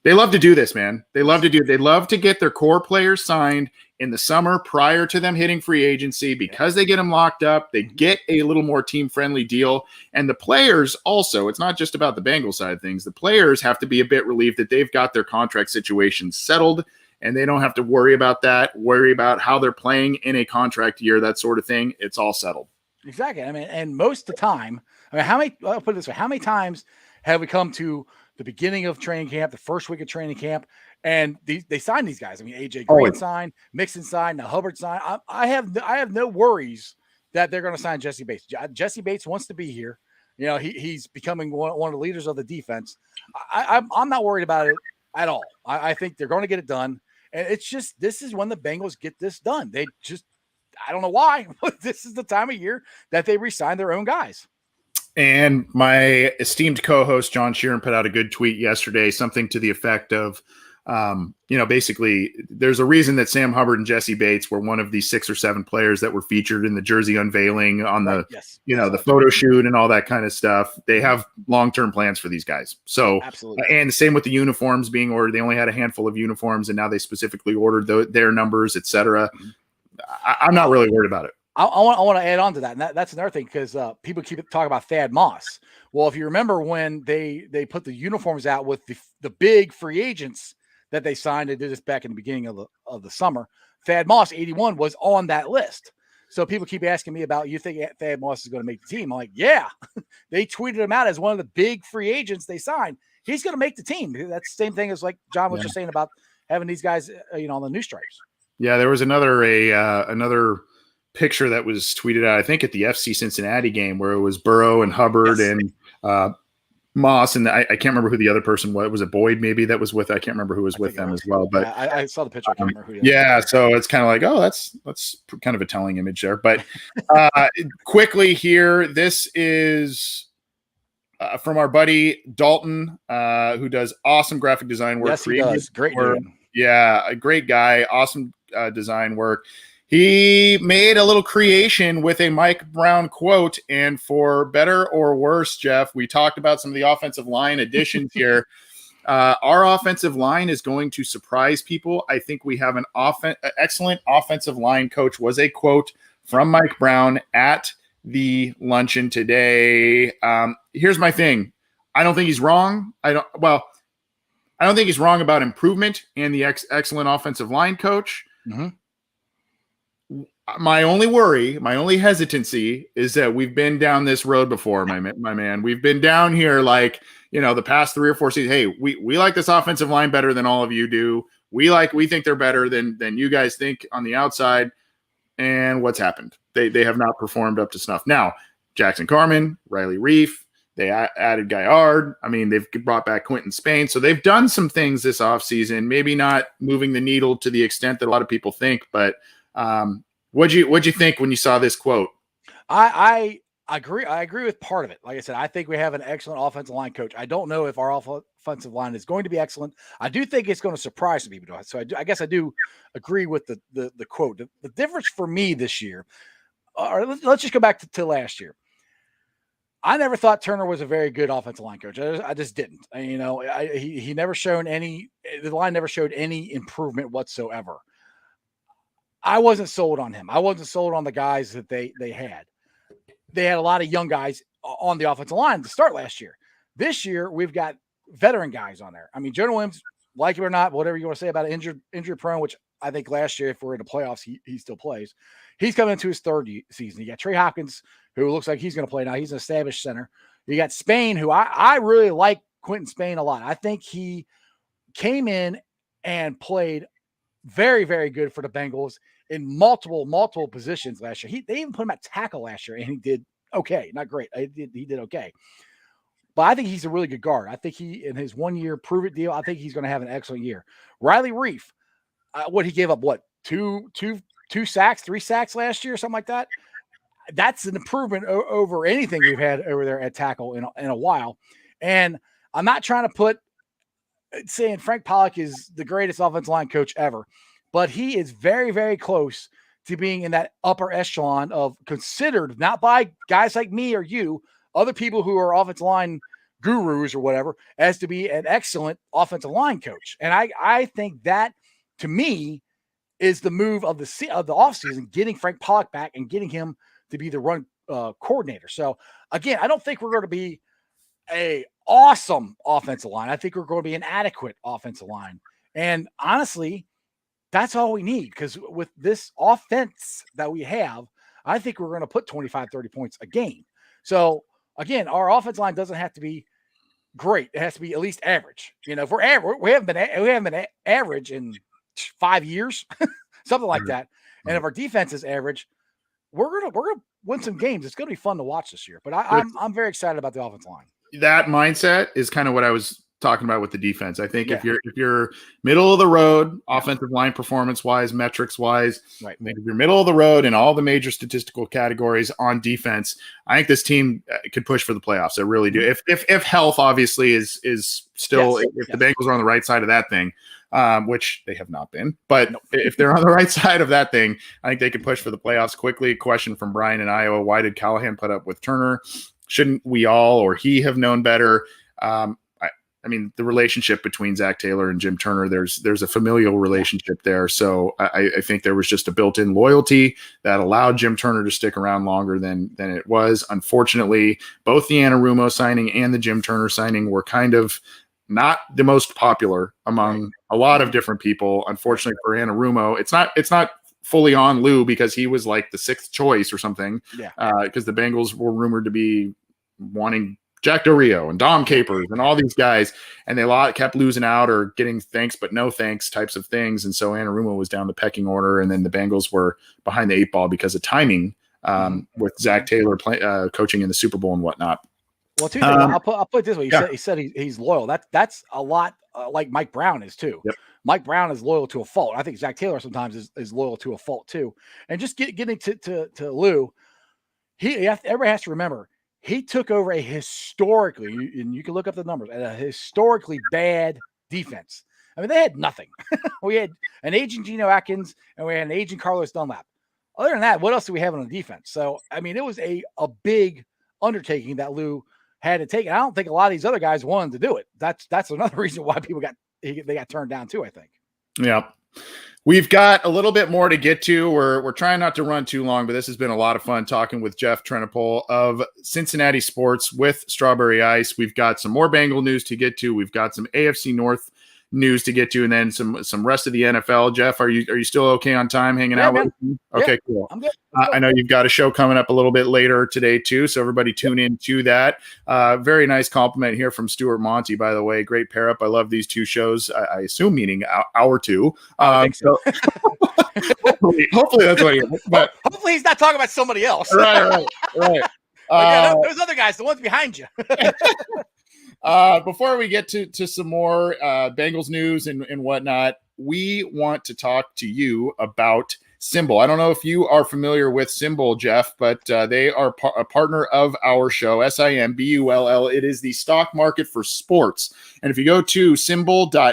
they love to do this, man. They love to get their core players signed in the summer prior to them hitting free agency, because they get them locked up. They get a little more team-friendly deal. And the players also, it's not just about the Bengals side of things. The players have to be a bit relieved that they've got their contract situation settled and they don't have to worry about that, worry about how they're playing in a contract year, that sort of thing. It's all settled. Exactly. I mean, and most of the time, I'll put it this way, how many times have we come to the beginning of training camp, the first week of training camp, and they signed these guys? I mean, AJ Green signed, Mixon signed, now Hubbard signed. I have no worries that they're going to sign Jesse Bates. Jesse Bates wants to be here. You know, he's becoming one of the leaders of the defense. I'm not worried about it at all. I think they're going to get it done. And it's just, this is when the Bengals get this done. They just, I don't know why, but this is the time of year that they re-sign their own guys. And my esteemed co-host John Sheeran put out a good tweet yesterday, something to the effect of, basically there's a reason that Sam Hubbard and Jesse Bates were one of the 6 or 7 players that were featured in the jersey unveiling on the, the photo shoot and all that kind of stuff. They have long-term plans for these guys. So, absolutely. And the same with the uniforms being ordered. They only had a handful of uniforms, and now they specifically ordered their numbers, etc. I'm not really worried about it. I want to add on to that, and that's another thing, because people keep talking about Thad Moss. Well, if you remember when they put the uniforms out with the big free agents that they signed, they did this back in the beginning of the summer. Thad Moss, 81, was on that list. So people keep asking me about, you think Thad Moss is going to make the team? I'm like, yeah. They tweeted him out as one of the big free agents they signed. He's going to make the team. That's the same thing as like John was just saying about having these guys, on the new stripes. Yeah, there was another picture that was tweeted out, I think at the FC Cincinnati game, where it was Burrow and Hubbard and Moss, and I can't remember who the other person was. Was it Boyd maybe that was with? I can't remember who was with them as well. But I saw the picture. I can't remember who. So it's kind of like, oh, that's kind of a telling image there. But quickly here, this is from our buddy Dalton, who does awesome graphic design work. Yes, he does. Great dude. Yeah, a great guy. Awesome design work. He made a little creation with a Mike Brown quote, and for better or worse, Jeff, we talked about some of the offensive line additions here. Our offensive line is going to surprise people. I think we have an excellent offensive line coach, was a quote from Mike Brown at the luncheon today. Here's my thing. I don't think he's wrong. I don't think he's wrong about improvement and the excellent offensive line coach. Mm-hmm. My only hesitancy is that we've been down this road before, my man. We've been down here the past 3 or 4 seasons. Hey, we like this offensive line better than all of you do. We think they're better than you guys think on the outside. And what's happened? They have not performed up to snuff. Now, Jackson Carman, Riley Reif, they added Gaillard. I mean, they've brought back Quentin Spain. So they've done some things this offseason, maybe not moving the needle to the extent that a lot of people think, but what'd you think when you saw this quote? I agree. I agree with part of it. Like I said, I think we have an excellent offensive line coach. I don't know if our offensive line is going to be excellent. I do think it's going to surprise some people. So I guess I do agree with the quote. The difference for me this year, or let's just go back to last year. I never thought Turner was a very good offensive line coach. I just didn't. He never shown the line never showed any improvement whatsoever. I wasn't sold on him. I wasn't sold on the guys that they had. They had a lot of young guys on the offensive line to start last year. This year, we've got veteran guys on there. I mean, Jonah Williams, like it or not, whatever you want to say about it, injury prone, which I think last year, if we're in the playoffs, he still plays. He's coming into his 3rd season. You got Trey Hopkins, who looks like he's going to play now. He's an established center. You got Spain, who I really like Quentin Spain a lot. I think he came in and played very, very good for the Bengals in multiple positions last year. They even put him at tackle last year, and he did okay. Not great. He did okay. But I think he's a really good guard. I think in his 1-year prove-it deal, I think he's going to have an excellent year. Riley Reif, he gave up, 2 sacks, 3 sacks last year, something like that. that's an improvement over anything we've had over there at tackle in a while. And I'm not trying to saying Frank Pollock is the greatest offensive line coach ever, but he is very, very close to being in that upper echelon of considered, not by guys like me or you, other people who are offensive line gurus or whatever, as to be an excellent offensive line coach. And I think that, to me, is the move of the offseason, getting Frank Pollock back and getting him to be the run coordinator. So, again, I don't think we're going to be a awesome offensive line. I think we're going to be an adequate offensive line. And honestly, that's all we need, because with this offense that we have, I think we're going to put 25, 30 points a game. So, again, our offensive line doesn't have to be great. It has to be at least average. If we're average, we haven't been average in 5 years, something like that. And if our defense is average, we're gonna win some games. It's gonna be fun to watch this year. But I'm very excited about the offensive line. That mindset is kind of what I was talking about with the defense. I think if you're middle of the road, offensive line performance wise, metrics wise, right. I think if you're middle of the road in all the major statistical categories on defense, I think this team could push for the playoffs. I really do. If health obviously is still, if the Bengals are on the right side of that thing, which they have not been, but if they're on the right side of that thing, I think they can push for the playoffs quickly. Question from Brian in Iowa: why did Callahan put up with Turner? Shouldn't we all or he have known better? I mean, the relationship between Zach Taylor and Jim Turner, there's a familial relationship there. So I think there was just a built-in loyalty that allowed Jim Turner to stick around longer than it was. Unfortunately, both the Anarumo signing and the Jim Turner signing were kind of not the most popular among a lot of different people. Unfortunately for Anarumo, it's not fully on Lou, because he was like the sixth choice or something. Because the Bengals were rumored to be wanting Jack Del Rio and Dom Capers and all these guys, and they kept losing out or getting thanks but no thanks types of things. And so Anarumo was down the pecking order, and then the Bengals were behind the 8 ball because of timing with Zach Taylor coaching in the Super Bowl and whatnot. Well, too, I'll put it this way. He said he's loyal. That's a lot like Mike Brown is too. Yep. Mike Brown is loyal to a fault. I think Zach Taylor sometimes is loyal to a fault too. And just getting to Lou, everybody has to remember, he took over a historically, and you can look up the numbers, a historically bad defense. I mean, they had nothing. We had an aging Geno Atkins, and we had an aging Carlos Dunlap. Other than that, what else do we have on the defense? So, I mean, it was a big undertaking that Lou had to take. And I don't think a lot of these other guys wanted to do it. That's another reason why people they got turned down too, I think. Yeah. We've got a little bit more to get to. We're trying not to run too long, but this has been a lot of fun talking with Jeff Trennepohl of Cincinnati Sports with Strawberry Ice. We've got some more Bengal news to get to. We've got some AFC North news to get to, and then some rest of the NFL. Jeff, are you still okay on time hanging out with me? Okay, cool. I'm good. I know you've got a show coming up a little bit later today too, so everybody tune in to that. Very nice compliment here from Stuart Monty, by the way. Great pair up. I love these two shows. I assume meaning our two. I think so. hopefully that's what he is. But hopefully he's not talking about somebody else. Right. Those other guys, the ones behind you. Before we get to some more Bengals news and whatnot, we want to talk to you about Symbol. I don't know if you are familiar with Symbol, Jeff, but they are a partner of our show, SIMBULL. It is the stock market for sports. And if you go to symbol.app/OBI,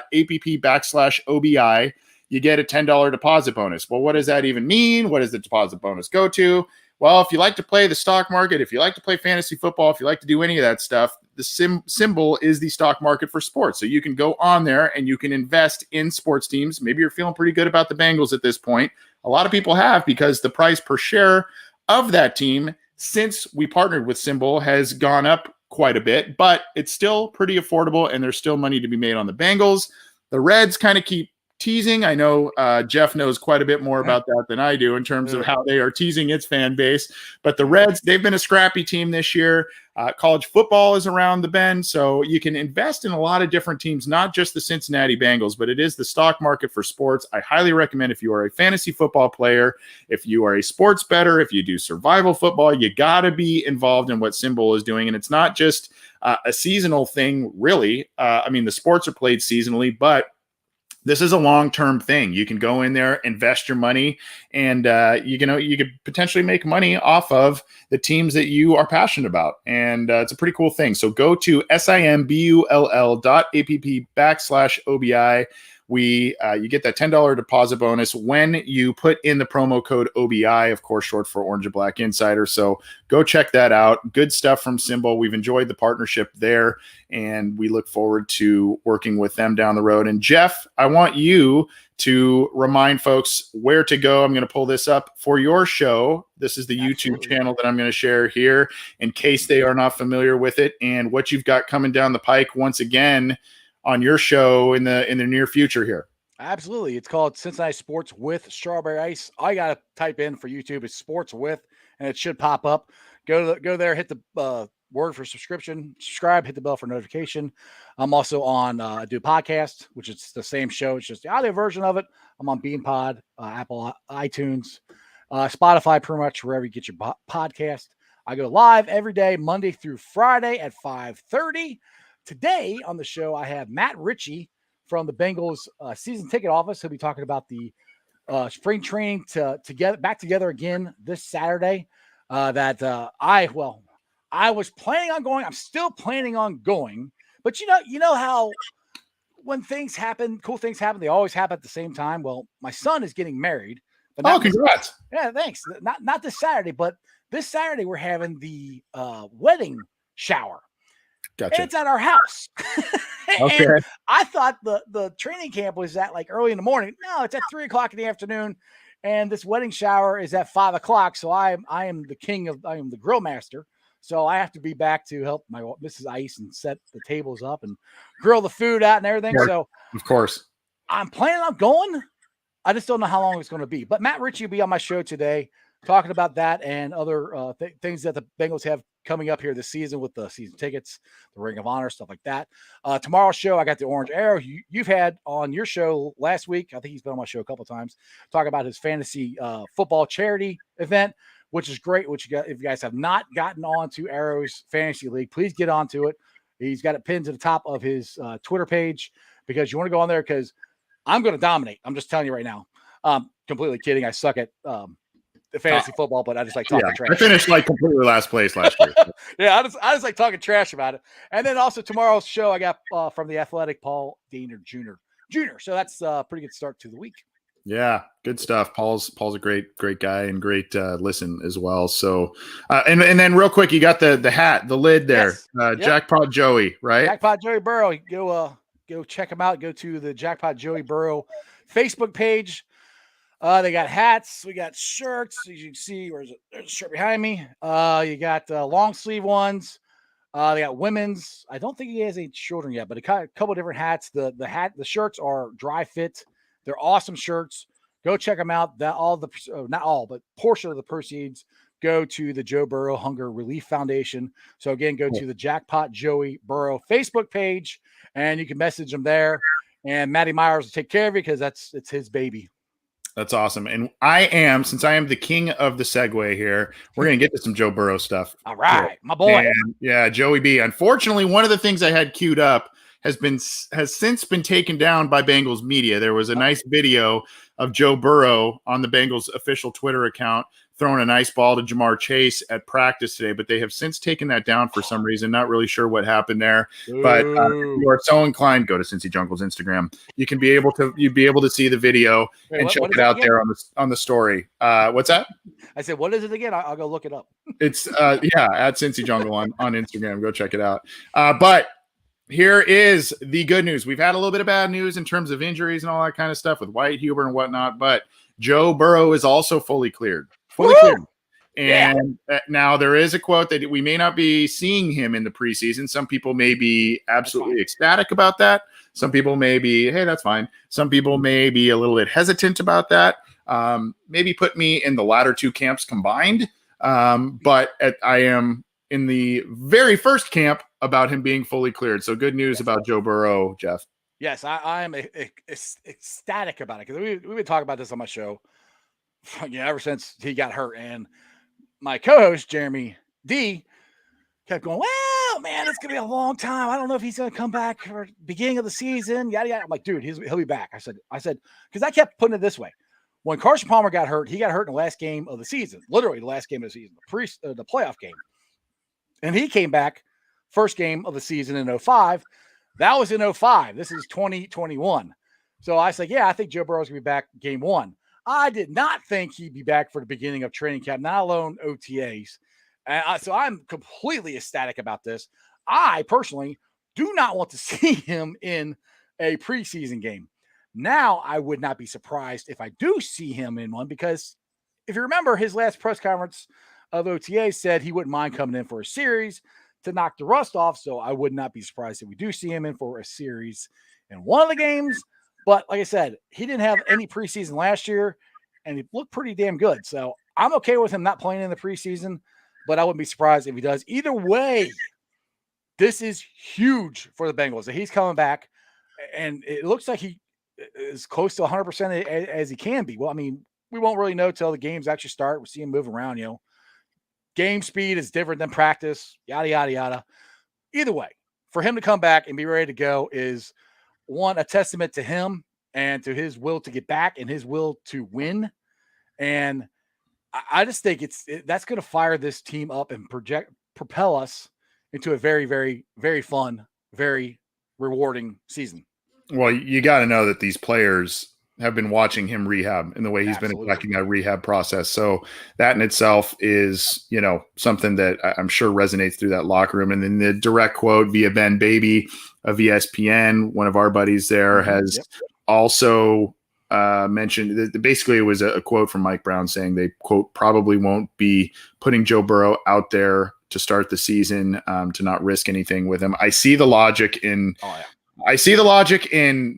you get a $10 deposit bonus. Well, what does that even mean? What does the deposit bonus go to? Well, if you like to play the stock market, if you like to play fantasy football, if you like to do any of that stuff, the Symbol is the stock market for sports. So you can go on there and you can invest in sports teams. Maybe you're feeling pretty good about the Bengals at this point. A lot of people have, because the price per share of that team since we partnered with Symbol has gone up quite a bit, but it's still pretty affordable and there's still money to be made on the Bengals. The Reds kind of keep teasing. I know Jeff knows quite a bit more about that than I do in terms of how they are teasing its fan base. But the Reds, they've been a scrappy team this year. College football is around the bend, so you can invest in a lot of different teams, not just the Cincinnati Bengals, but it is the stock market for sports. I highly recommend, if you are a fantasy football player, if you are a sports bettor, if you do survival football, you got to be involved in what Symbol is doing. And it's not just a seasonal thing, really. I mean, the sports are played seasonally, but this is a long-term thing. You can go in there, invest your money, and you could potentially make money off of the teams that you are passionate about. And it's a pretty cool thing. So go to simbull.app/OBI. You get that $10 deposit bonus when you put in the promo code OBI, of course, short for Orange and Black Insider. So go check that out. Good stuff from Symbol. We've enjoyed the partnership there, and we look forward to working with them down the road. And Jeff, I want you to remind folks where to go. I'm going to pull this up for your show. This is the YouTube channel that I'm going to share here in case they are not familiar with it, and what you've got coming down the pike once again on your show in the near future here. Absolutely. It's called Cincinnati Sports with Strawberry Ice. All you got to type in for YouTube is sports with, and it should pop up. Go there, hit the word for subscription, subscribe, hit the bell for notification. I'm also on I do a podcast, which is the same show. It's just the audio version of it. I'm on BeanPod, Apple iTunes, Spotify, pretty much wherever you get your podcast. I go live every day, Monday through Friday at 5:30. Today on the show, I have Matt Ritchie from the Bengals season ticket office. He'll be talking about the spring training back together again this Saturday. I was planning on going. I'm still planning on going. But you know how when things happen, cool things happen, they always happen at the same time. Well, my son is getting married. But Congrats. Yeah, thanks. Not this Saturday, but this Saturday we're having the wedding shower. Gotcha. And it's at our house. Okay. And I thought the training camp was at like early in the morning. No, it's at 3:00 in the afternoon. And this wedding shower is at 5:00. So I am the grill master. So I have to be back to help my Mrs. Ice and set the tables up and grill the food out and everything. So of course, I'm planning on going. I just don't know how long it's going to be. But Matt Ritchie will be on my show today talking about that and other things that the Bengals have coming up here this season with the season tickets, the Ring of Honor, stuff like that. Tomorrow's show, I got the Orange Arrow. You've had on your show last week. I think he's been on my show a couple of times, talking about his fantasy football charity event, which is great. If you guys have not gotten onto Arrow's Fantasy League, please get onto it. He's got it pinned to the top of his Twitter page because you want to go on there because I'm going to dominate. I'm just telling you right now. Completely kidding. I suck at the fantasy football, but I just like talking trash. I finished like completely last place last year. Yeah, I just like talking trash about it. And then also tomorrow's show, I got from the Athletic, Paul Diener Jr. So that's a pretty good start to the week. Yeah, good stuff. Paul's a great guy and great listen as well. So, and then real quick, you got the hat, the lid there, yes. Jackpot Joey, right? Jackpot Joey Burrow. Go check him out. Go to the Jackpot Joey Burrow Facebook page. They got hats. We got shirts. As you can see, there's a shirt behind me. You got long sleeve ones. They got women's. I don't think he has any children yet, but a couple different hats. The shirts are dry fit. They're awesome shirts. Go check them out. Not all, but portion of the proceeds go to the Joe Burrow Hunger Relief Foundation. So again, go to the Jackpot Joey Burrow Facebook page, and you can message them there. And Matty Myers will take care of you because it's his baby. That's awesome. And since I am the king of the segue here, we're going to get to some Joe Burrow stuff. All right, my boy. And, yeah, Joey B. Unfortunately, one of the things I had queued up has since been taken down by Bengals media. There was a nice video of Joe Burrow on the Bengals official Twitter account throwing a nice ball to Jamar Chase at practice today, but they have since taken that down for some reason. Not really sure what happened there. But if you are so inclined, go to Cincy Jungle's Instagram. You'd be able to see the video and check it out there on the story. What's that? I said, what is it again? I'll go look it up. It's at Cincy Jungle on Instagram. Go check it out. But here is the good news. We've had a little bit of bad news in terms of injuries and all that kind of stuff with White, Huber, and whatnot, but Joe Burrow is also fully cleared. And now there is a quote that we may not be seeing him in the preseason. Some people may be absolutely ecstatic about that. Some people may be, hey, that's fine. Some people may be a little bit hesitant about that. Maybe put me in the latter two camps combined. But I am in the very first camp about him being fully cleared. So good news about Joe Burrow, Jeff. Yes, I am ecstatic about it because we've been talking about this on my show ever since he got hurt. And my co-host, Jeremy D, kept going, well, oh man, it's gonna be a long time. I don't know if he's gonna come back for the beginning of the season. Yada yada. I'm like, dude, he'll be back. I said, because I kept putting it this way. When Carson Palmer got hurt, he got hurt in the last game of the season, literally the last game of the season, the playoff game. And he came back first game of the season in 05. That was in 05. This is 2021. So I said, yeah, I think Joe Burrow's going to be back game one. I did not think he'd be back for the beginning of training camp, not alone OTAs. So I'm completely ecstatic about this. I personally do not want to see him in a preseason game. Now, I would not be surprised if I do see him in one, because if you remember, his last press conference of OTA said he wouldn't mind coming in for a series to knock the rust off. So I would not be surprised if we do see him in for a series in one of the games. But like I said, he didn't have any preseason last year, and he looked pretty damn good. So I'm okay with him not playing in the preseason, but I wouldn't be surprised if he does. Either way, this is huge for the Bengals that he's coming back, and it looks like he is close to 100% as he can be. Well, I mean, we won't really know till the games actually start. We'll see him move around, Game speed is different than practice, yada, yada, yada. Either way, for him to come back and be ready to go is, one, a testament to him and to his will to get back and his will to win. And I just think that's going to fire this team up and propel us into a very, very, very fun, very rewarding season. Well, you got to know that these players have been watching him rehab and the way he's been attacking that rehab process. So that in itself is, something that I'm sure resonates through that locker room. And then the direct quote via Ben Baby of ESPN, one of our buddies there, has also mentioned that basically it was a quote from Mike Brown saying they, quote, probably won't be putting Joe Burrow out there to start the season, to not risk anything with him. I see the logic in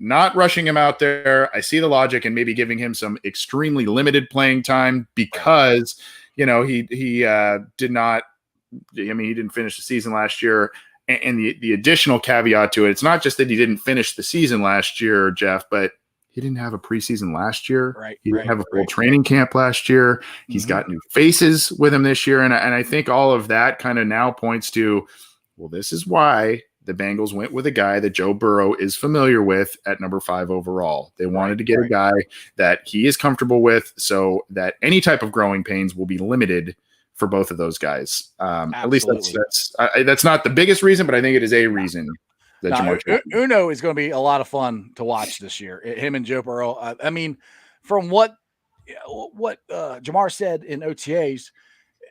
not rushing him out there. I see the logic in maybe giving him some extremely limited playing time because, he did not. I mean, he didn't finish the season last year. And the additional caveat to it, it's not just that he didn't finish the season last year, Jeff, but he didn't have a preseason last year. Right. He didn't have a full training camp last year. He's got new faces with him this year. And I think all of that kind of now points to, well, this is why the Bengals went with a guy that Joe Burrow is familiar with at number 5 overall. They wanted to get a guy that he is comfortable with so that any type of growing pains will be limited for both of those guys. At least that's not the biggest reason, but I think it is a reason. Uno is going to be a lot of fun to watch this year. Him and Joe Burrow. I mean, from what Jamar said in OTAs,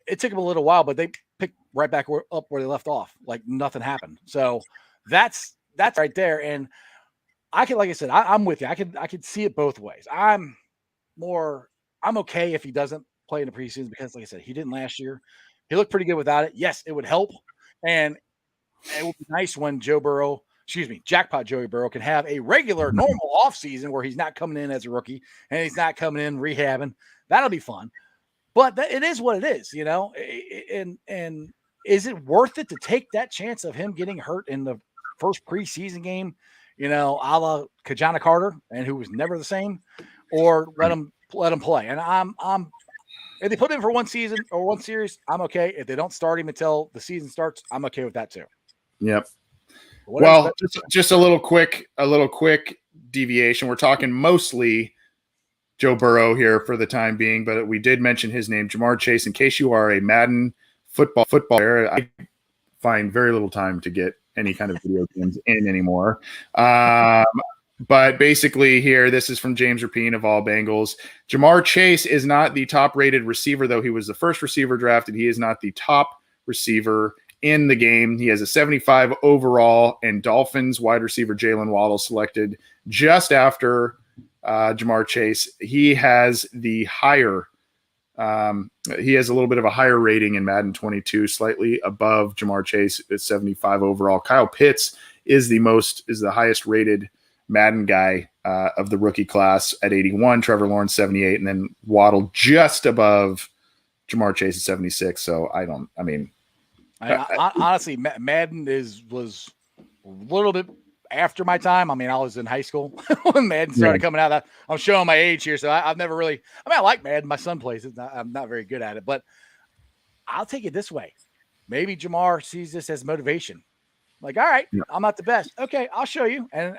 it took him a little while, but they picked right back up where they left off, like nothing happened. So that's right there. And I can, like I said, I'm with you. I could see it both ways. I'm okay if he doesn't play in the preseason because, like I said, he didn't last year. He looked pretty good without it. Yes, it would help, and it would be nice when Jackpot Joey Burrow can have a regular, normal offseason where he's not coming in as a rookie and he's not coming in rehabbing. That'll be fun. But it is what it is, and is it worth it to take that chance of him getting hurt in the first preseason game, a la Kajana Carter, and who was never the same, or let him play? And I'm if they put him for one season or one series, I'm okay. If they don't start him until the season starts, I'm okay with that too. Yep. Well, just a little quick deviation. We're talking mostly Joe Burrow here for the time being, but we did mention his name, Jamar Chase. In case you are a Madden football player, I find very little time to get any kind of video games in anymore. But basically here, this is from James Rapine of All Bengals. Jamar Chase is not the top-rated receiver, though he was the first receiver drafted. He is not the top receiver in the game. He has a 75 overall, and Dolphins wide receiver Jalen Waddle selected just after Jamar Chase. He has the higher he has a little bit of a higher rating in Madden 22, slightly above Jamar Chase at 75 overall. Kyle Pitts is the highest rated Madden guy of the rookie class at 81, Trevor Lawrence 78, and then Waddle just above Jamar Chase at 76. So honestly, Madden was a little bit after my time. I mean, I was in high school when Madden started coming out. I'm showing my age here, so I've never really. I like Madden. My son plays it. I'm not very good at it, but I'll take it this way. maybe Jamar sees this as motivation. Like, all right, I'm not the best. Okay, I'll show you. And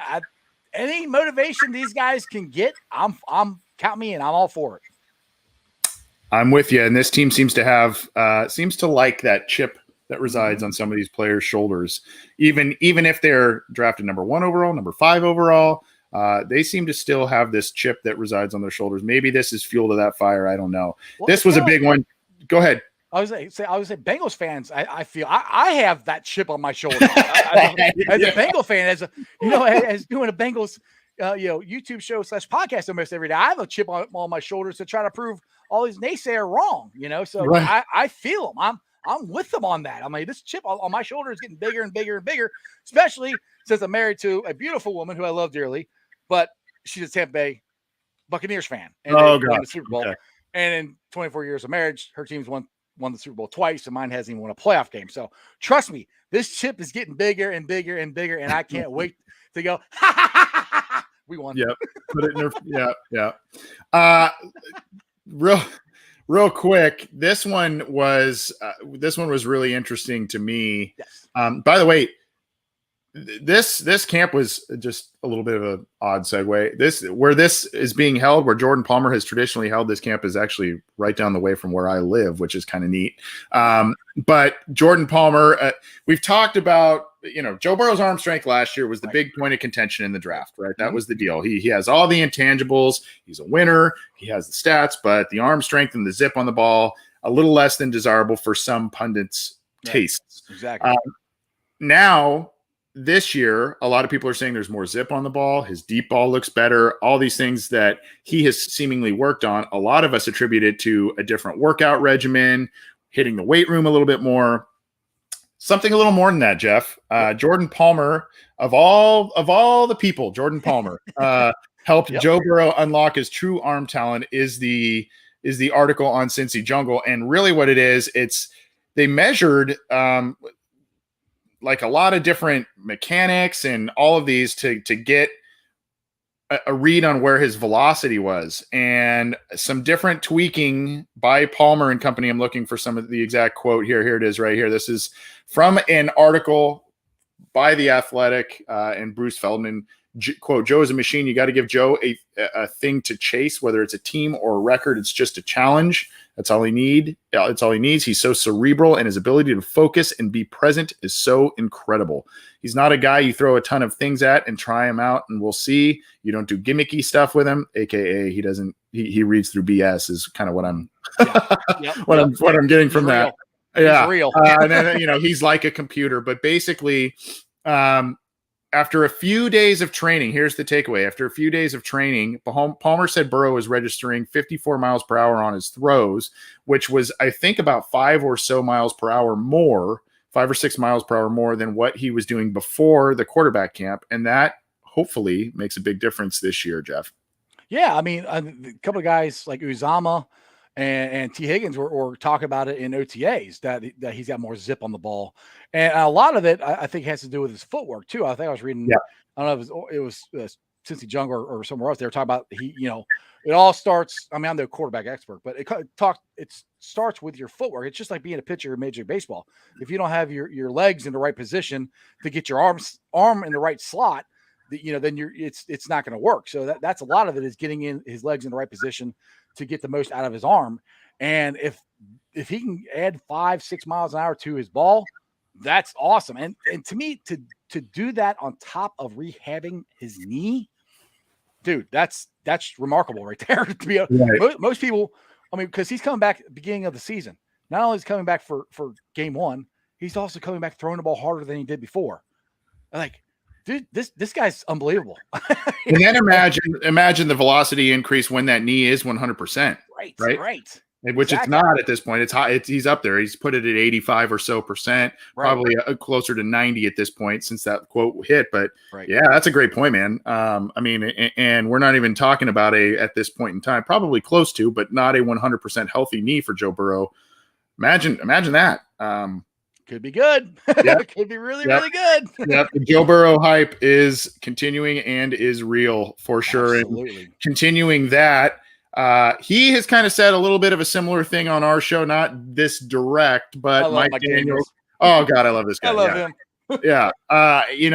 any motivation these guys can get, I'm count me in. I'm all for it. I'm with you. And this team seems to like that chip that resides on some of these players' shoulders. Even if they're drafted number 1 overall, number 5 overall, they seem to still have this chip that resides on their shoulders. Maybe this is fuel to that fire. I don't know. Well, this was a big one. Go ahead. I was say Bengals fans. I feel I have that chip on my shoulder as a Bengal fan, as doing a Bengals YouTube show / podcast almost every day. I have a chip on my shoulders to try to prove all these naysayers wrong. So right. I feel them. I'm with them on that. I mean, this chip on my shoulder is getting bigger and bigger and bigger, especially since I'm married to a beautiful woman who I love dearly, but she's a Tampa Bay Buccaneers fan. And they won the Super Bowl. Okay. And in 24 years of marriage, her team's won the Super Bowl twice, and mine hasn't even won a playoff game. So trust me, this chip is getting bigger and bigger and bigger, and I can't wait to go, we won. Yep. Put it in there. Yeah. Real quick, this one was really interesting to me. Yes. By the way, this camp was just a little bit of an odd segue. Where this is being held, where Jordan Palmer has traditionally held this camp, is actually right down the way from where I live, which is kind of neat. But Jordan Palmer, we've talked about, Joe Burrow's arm strength last year was the big point of contention in the draft, right? That was the deal. He has all the intangibles. He's a winner. He has the stats, but the arm strength and the zip on the ball, a little less than desirable for some pundits' tastes. Exactly. Now, this year, a lot of people are saying there's more zip on the ball. His deep ball looks better. All these things that he has seemingly worked on, a lot of us attribute it to a different workout regimen, hitting the weight room a little bit more. Something a little more than that, Jeff. Jordan Palmer, of all the people, Jordan Palmer helped Joe Burrow unlock his true arm talent is the article on Cincy Jungle. And really what it is, they measured like a lot of different mechanics and all of these to get a read on where his velocity was, and some different tweaking by Palmer and company. I'm looking for some of the exact quote here. Here it is right here. This is from an article by The Athletic and Bruce Feldman. Quote, Joe is a machine. You got to give Joe a thing to chase, whether it's a team or a record. It's just a challenge. That's all he needs. That's all he needs. He's so cerebral, and his ability to focus and be present is so incredible. He's not a guy you throw a ton of things at and try him out, and we'll see. You don't do gimmicky stuff with him, aka he doesn't. He reads through BS. Is kind of what I'm what I'm getting from that. Yeah, real. And then he's like a computer, but basically. After a few days of training, here's the takeaway. After a few days of training, Palmer said Burrow is registering 54 miles per hour on his throws, which was, I think, about 5 or 6 miles per hour more than what he was doing before the quarterback camp. And that hopefully makes a big difference this year, Jeff. Yeah, I mean, a couple of guys like Uzama and T. Higgins were talking about it in OTAs that he's got more zip on the ball. And a lot of it, I think, has to do with his footwork, too. I think I was reading, I don't know if it was Cincy Jungle or somewhere else. They were talking about it all starts. I mean, I'm no quarterback expert, but it starts with your footwork. It's just like being a pitcher in Major League Baseball. If you don't have your legs in the right position to get your arm in the right slot, then it's not going to work. So that's a lot of it is getting in his legs in the right position to get the most out of his arm. And if he can add 5-6 miles an hour to his ball, that's awesome. And to me, to do that on top of rehabbing his knee, dude, that's remarkable right there. To be most people, I mean, because he's coming back at the beginning of the season. Not only is he coming back for game 1, he's also coming back throwing the ball harder than he did before. Like, dude, this guy's unbelievable. And then imagine the velocity increase when that knee is 100%. Right. Which it's not at this point. It's high. He's up there. He's put it at 85 or so percent, probably closer to 90 at this point since that quote hit. But yeah, that's a great point, man. I mean, and we're not even talking about at this point in time, probably close to, but not a 100% healthy knee for Joe Burrow. Imagine that. Could be good. Could be really good. The Joe Burrow hype is continuing and is real for sure. Absolutely. And continuing that. He has kind of said a little bit of a similar thing on our show, not this direct, but Mike Daniels. Oh God, I love this guy. I love him. Yeah.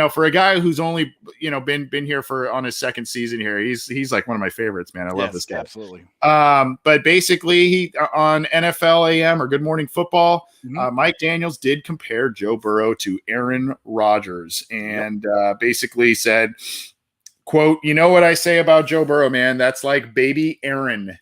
For a guy who's only, been here for on his second season here, he's like one of my favorites, man. I love this guy. Absolutely. But basically he on NFL AM or Good Morning Football, Mike Daniels did compare Joe Burrow to Aaron Rodgers and basically said, quote, "You know what I say about Joe Burrow, man? That's like baby Aaron."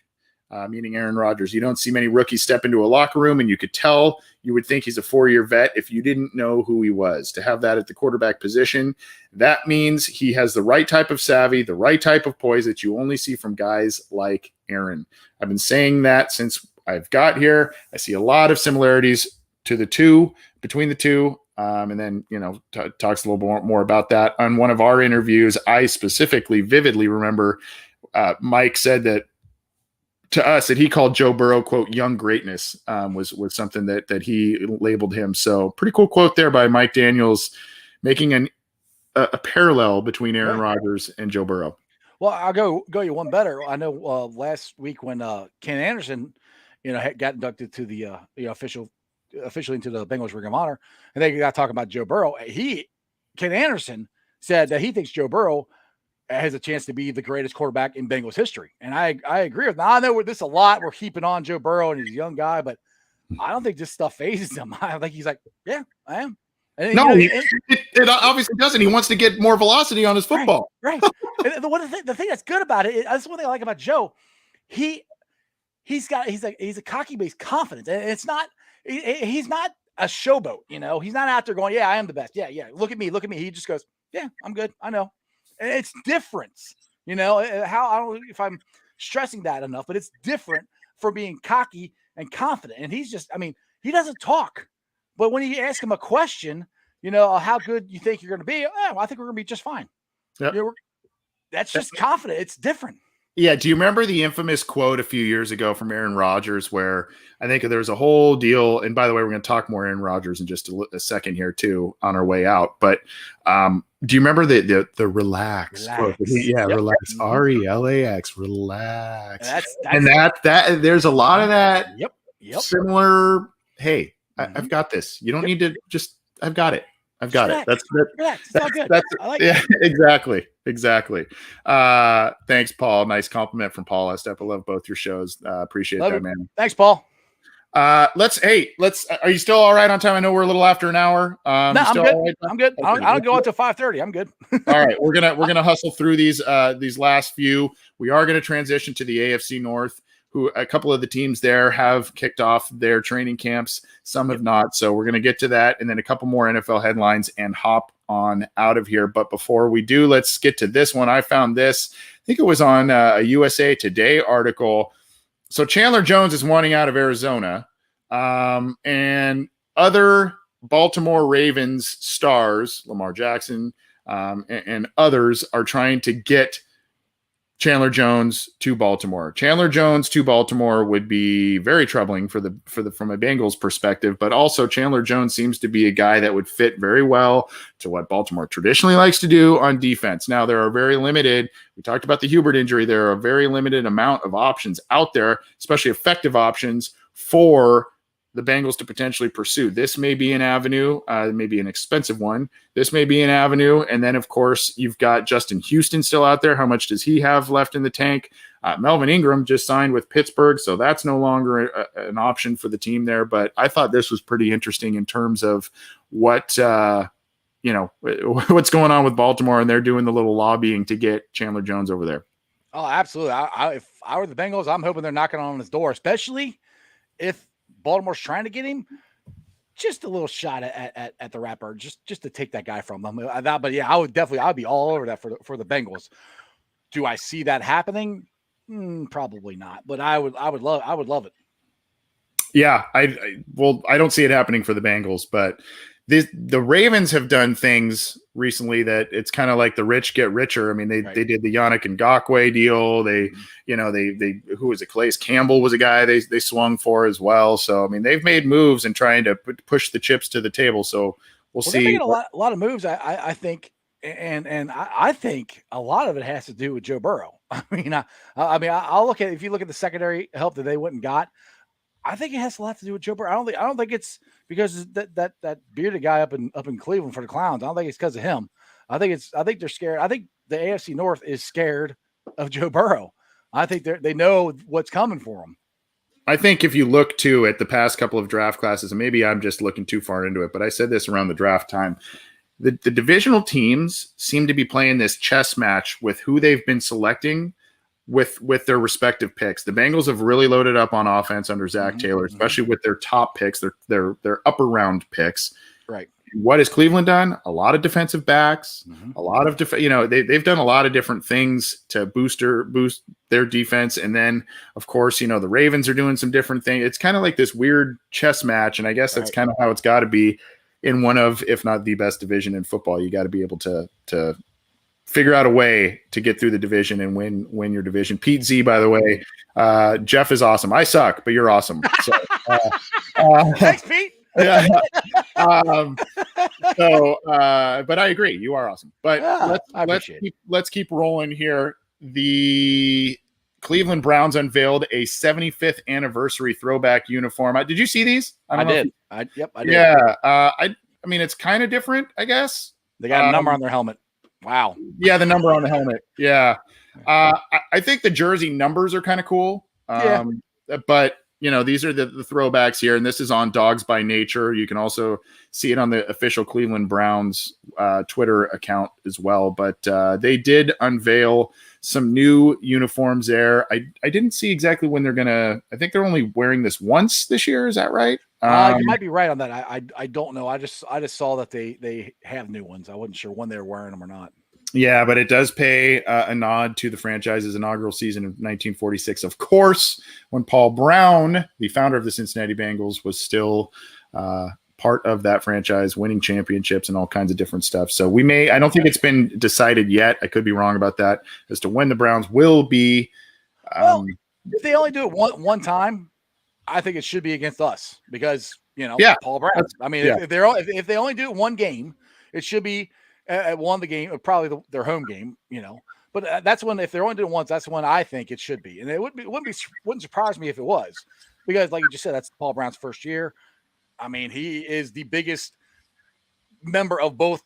Meaning Aaron Rodgers. You don't see many rookies step into a locker room, and you could tell you would think he's a 4-year vet if you didn't know who he was. To have that at the quarterback position, that means he has the right type of savvy, the right type of poise that you only see from guys like Aaron. I've been saying that since I've got here. I see a lot of similarities between the two. And then, talks a little more about that. On one of our interviews, I specifically vividly remember Mike said that to us that he called Joe Burrow, quote, young greatness, was something that he labeled him. So pretty cool quote there by Mike Daniels, making a parallel between Aaron Rodgers and Joe Burrow. Well, I'll go you one better. I know last week when Ken Anderson, got inducted to the officially into the Bengals Ring of Honor, and they got talking about Joe Burrow. Ken Anderson said that he thinks Joe Burrow has a chance to be the greatest quarterback in Bengals history. And I agree with him. I know this a lot. We're keeping on Joe Burrow and he's a young guy, but I don't think this stuff phases him. I think he's like, yeah, I am. And, no, it obviously doesn't. He wants to get more velocity on his football. Right. And the thing that's good about it, that's one thing I like about Joe. He's a cocky, but he's confident. And it's not, he's not a showboat. He's not out there going, yeah, I am the best. Yeah. Look at me. He just goes, yeah, I'm good. I know. And it's different, I don't know if I'm stressing that enough, but it's different for being cocky and confident. And he's just, he doesn't talk, but when you ask him a question, how good you think you're going to be, I think we're going to be just fine. Yep. That's just confident. It's different. Yeah. Do you remember the infamous quote a few years ago from Aaron Rodgers where I think there was a whole deal? And by the way, we're going to talk more Aaron Rodgers in just a second here too on our way out. But do you remember the relax quote? Yeah, yep. Relax. RELAX. Relax. And that there's a lot of that. Yep. Similar. Hey, I've got this. You don't need to just. I've got it. I've got it. That's all good. I like it. Exactly. Thanks, Paul. Nice compliment from Paul Estep. I love both your shows. Appreciate that, man. Thanks, Paul. Let's. Are you still all right on time? I know we're a little after an hour. No, I'm good. Right? I'm good. Okay, I don't go until 5:30. I'm good. All right, we're gonna hustle through these last few. We are gonna transition to the AFC North. Who a couple of the teams there have kicked off their training camps. Some have not. So we're going to get to that and then a couple more NFL headlines and hop on out of here. But before we do, let's get to this one. I found this. I think it was on a USA Today article. So Chandler Jones is wanting out of Arizona. And other Baltimore Ravens stars, Lamar Jackson, and others are trying to get Chandler Jones to Baltimore. Chandler Jones to Baltimore would be very troubling from a Bengals perspective, but also Chandler Jones seems to be a guy that would fit very well to what Baltimore traditionally likes to do on defense. Now there are very limited, we talked about the Hubert injury, there are a very limited amount of options out there, especially effective options for the Bengals to potentially pursue. This may be an avenue, maybe an expensive one. This may be an avenue. And then, of course, you've got Justin Houston still out there. How much does he have left in the tank? Melvin Ingram just signed with Pittsburgh, so that's no longer an option for the team there. But I thought this was pretty interesting in terms of what, what's going on with Baltimore, and they're doing the little lobbying to get Chandler Jones over there. Oh, absolutely. If I were the Bengals, I'm hoping they're knocking on his door, especially if Baltimore's trying to get him. Just a little shot at the rapper, just to take that guy from them. But yeah, I'd be all over that for the Bengals. Do I see that happening? Probably not, but I would love it. Yeah, I don't see it happening for the Bengals, but the Ravens have done things recently that it's kind of like the rich get richer. I mean, they did the Yannick Ngakoue deal. They who was it? Calais Campbell was a guy they swung for as well. So I mean, they've made moves and trying to push the chips to the table. So we'll see. They're making a lot of moves. I think, and I think a lot of it has to do with Joe Burrow. I'll look at, if you look at the secondary help that they went and got, I think it has a lot to do with Joe Burrow. I don't think it's because that bearded guy up in Cleveland for the Clowns. I don't think it's because of him. I think they're scared. I think the AFC North is scared of Joe Burrow. I think they know what's coming for him. I think if you look too at the past couple of draft classes, and maybe I'm just looking too far into it, but I said this around the draft time. The divisional teams seem to be playing this chess match with who they've been selecting with their respective picks. The Bengals have really loaded up on offense under Zach Taylor, especially with their top picks, their upper round picks. Right. What has Cleveland done? A lot of defensive backs, a lot of they've done a lot of different things to boost their defense. And then, of course, the Ravens are doing some different things. It's kind of like this weird chess match, and I guess that's kind of how it's got to be in one of, if not the best division in football. You got to be able to figure out a way to get through the division and win your division. Pete Z, by the way, Jeff is awesome. I suck, but you're awesome. So, thanks, Pete. Yeah. But I agree, you are awesome. But let's keep rolling here. The Cleveland Browns unveiled a 75th anniversary throwback uniform. Did you see these? I did. I did. Yeah. I mean, it's kind of different, I guess. They got a number on their helmet. Wow. Yeah, the number on the helmet. Yeah. I think the jersey numbers are kind of cool. But these are the throwbacks here, and this is on Dogs by Nature. You can also see it on the official Cleveland Browns Twitter account as well. But they did unveil some new uniforms there. I didn't see exactly when they're gonna. I think they're only wearing this once this year. Is that right? You might be right on that. I don't know. I just saw that they have new ones. I wasn't sure when they were wearing them or not. Yeah, but it does pay a nod to the franchise's inaugural season of 1946. Of course, when Paul Brown, the founder of the Cincinnati Bengals, was still part of that franchise, winning championships and all kinds of different stuff. So I don't think it's been decided yet. I could be wrong about that as to when the Browns will be. If they only do it one time, I think it should be against us because, Paul Brown. I mean, if they only do it one game, it should be at one of the game, probably their home game, But that's when, if they're only doing it once, that's when I think it should be. And it wouldn't surprise me if it was, because like you just said, that's Paul Brown's first year. I mean, he is the biggest member of both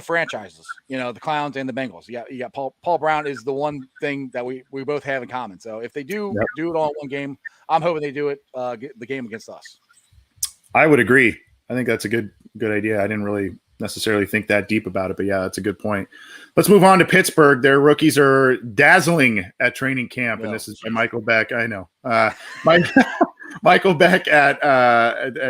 franchises, the Clowns and the Bengals. You got Paul Brown is the one thing that we both have in common. So if they do it all in one game, I'm hoping they do it the game against us. I would agree. I think that's a good idea. I didn't really necessarily think that deep about it, but yeah, that's a good point. Let's move on to Pittsburgh. Their rookies are dazzling at training camp, and this is by Michael Beck. I know. Michael Beck at